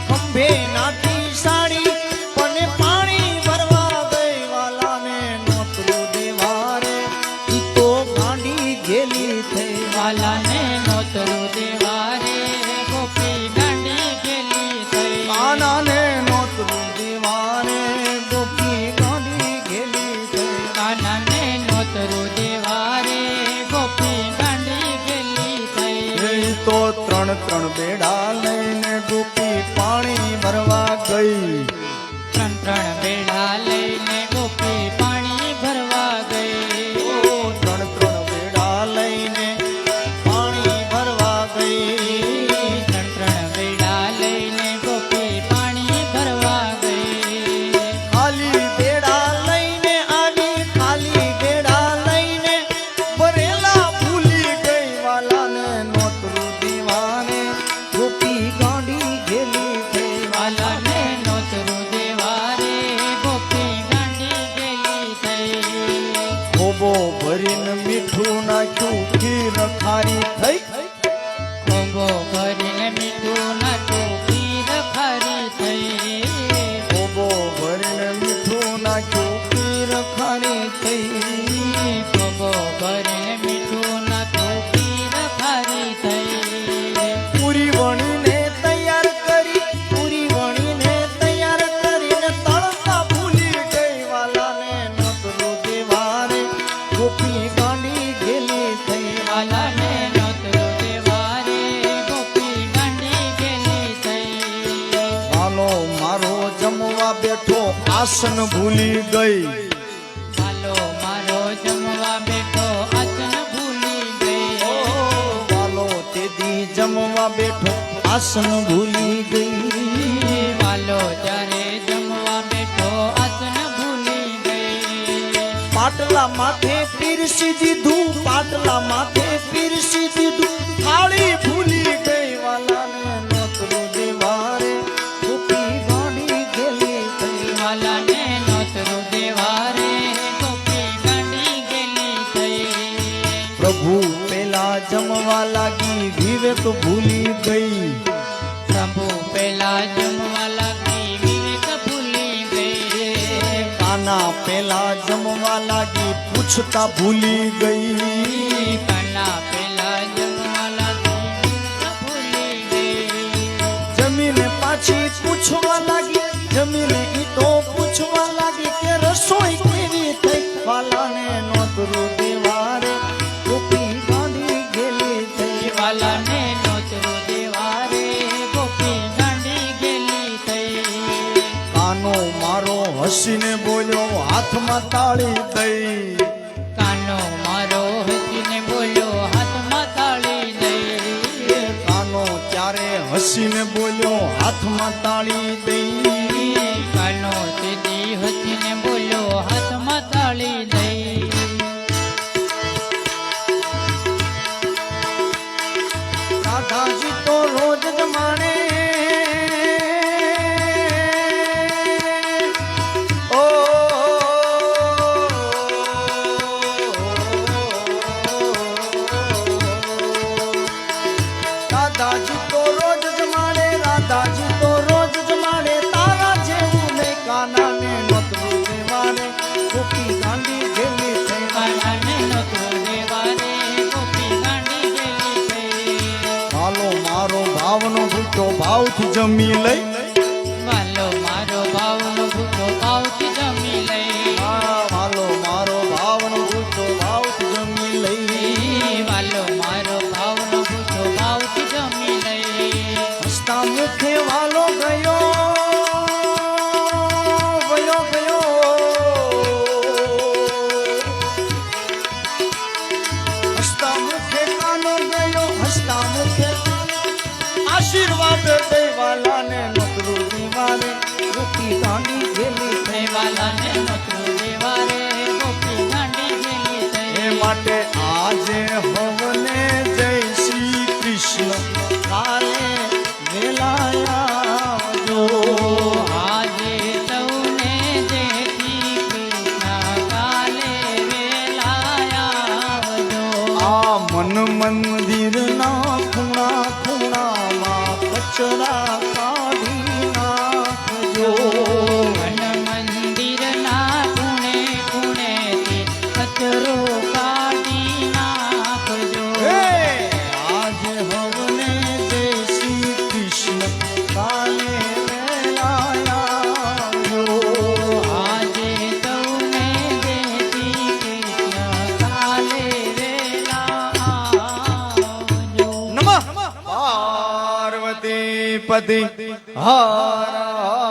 ખંભે નાખી સાડી પણ પાણી ભરવા ગઈ વાલાને નોતરું દેવારે ઈ તો ગાંડી ગેલી થઈ વાલાને નોતરું દેવારે ગોપી ગાંડી ગેલી થઈ કાનાને નોતરું દેવારે ગોપી ગાંડી ગેલી થઈ કાનાને નોતરું દેવારે ગોપી ગાંડી ગેલી થઈ એ તો ત્રણ ત્રણ બેડા લઈને ગોપી પાણી ભરવા ગઈ ત્રણ ત્રણ બેડા લઈને ગોપી પાણી ભરવા ગઈ ઓ, ત્રણ ત્રણ બેડા લઈને પાણી ભરવા ગઈ ત્રણ ત્રણ બેડા લઈને ગોપી પાણી ભરવા ગઈ ખાલી બેડા લઈને આવી ખાલી બેડા લઈને ભરેલા ભૂલી ગઈ વાલાને નોતરું દેવાને ગોપી ગાંડી ગેલી થઈ વાલાને નોતરું દેવારે ગોપી ગાંડી ગેલી થઈ ખોબો ભરીને મીઠું નાખ્યું ખીર ખારી થઈ ખોબો ભરીને મીઠું નાખ્યું ખીર ખારી થઈ ખોબો ભરીને મીઠું નાખ્યું ખીર ખારી થઈ ખોબો ભરીને મીઠું નાખ્યું ખીર ખારી થઈ પૂરી વણીને તૈયાર કરી પૂરી વણીને તૈયાર કરીને તળતા ભૂલી ગઈ વાલાને નોતરું દેવારે ગોપી ગાંડી ગેલી થઈ વાલાને નોતરું દેવારે ગોપી ગાંડી ગેલી થઈ વાલો મારો જમવા બેઠો આસન ભૂલી ગઈ વાલો મારો જમવા બેઠો આસન ભૂલી ઓ, ગઈ વાલો તેદી જમવા બેઠો આસન ભૂલી ગઈ વાલો જ્યારે જમવા બેઠો આસન ભૂલી ગઈ પાટલા માથે પીરસી દીધું પાટલા માથે પીરસી દીધું થાળી ભૂલી ગઈ વાલાને નોતરું દેવારે ગોપી ગાંડી ગેલી થઈ વાલાને નોતરું દેવારે ગોપી ગાંડી ગેલી થઈ પ્રભુ પેલા જમવા લાગી વિવેક ભૂલી ગઈ પ્રભુ પેલા જમવા લાગી વિવેક ભૂલી ગઈ કાના પેલા જમવા લાગી પૂછતા ભૂલી ગઈ કના પેલા જમવાલા ભૂલી ગઈ જમીને પાછી પૂછવા લાગી જમીને ઈ તો પૂછવા લાગી કે રસોઈ કેવી થઈ વાલાને નોતરું દેવારે ગોપી ગાંડી ગેલી થઈ વાલાને નોતરું દેવારે ગોપી ગાંડી ગેલી થઈ કાનો મારો હસીને બોલ્યો હાથમાં તાળી દઈ કાનો મારો હસીને બોલ્યો હાથમાં તાળી દઈ કાનો ત્યારે હસીને બોલ્યો હાથમાં તાળી દઈ કાનો તેદી હસીને બોલ્યો હાથમાં તાળી દઈ રાધાજી તો રોજ જ માણે ઓ રાધાજી તો રોજ જ માણે રાધાજી તો રોજ જ માણે તારા જેવું નહીં કાનાને નોતરું દેવાને ગોપી ગાંડી ગેલી થઈ કાનાને નોતરું દેવારે ગોપી ગાંડી ગેલી થઈ હાલો મારો ભાવનો ભૂખો ભાવથી જમી લઈ વાલો મારો ભાવનો ભૂખો ભાવથી જમી લઈ હાલો મારો ભાવનો ભૂખો ભાવથી જમી લઈ વાલો મારો ભાવનો ભૂખો ભાવથી જમી લઈ હસતા મુખે વાલો ગયો ગયો ગયો હસતા મુખે કાનો ગયો હસતા મુખે આશીર્વાદ દઈ વાલાને નોતરું દીવાને ગોપી ગાંડી ગેલી થઈ વાલાને નોતરું દેવારે ગોપી ગાંડી ગેલી એ થઈ માટે આજે હવને જય શ્રી કૃષ્ણ કાલે વેલાયા જો આજે સૌને જેથી કૃષ્ણ કાલે વેલાયા આવજો આ મન મંદિરના ખૂણા ખૂણામાં કચરા કાઢી નાખજો મન મંદિરના ખૂણે ખૂણેથી કચરો કાઢી નાખજો હે આજે હવને જય શ્રી કૃષ્ણ કાલે વેલાયા જો આજે સૌને જેથી કૃષ્ણ કાલે વેલા આવજો નમઃ પાર્વતી પતિ હર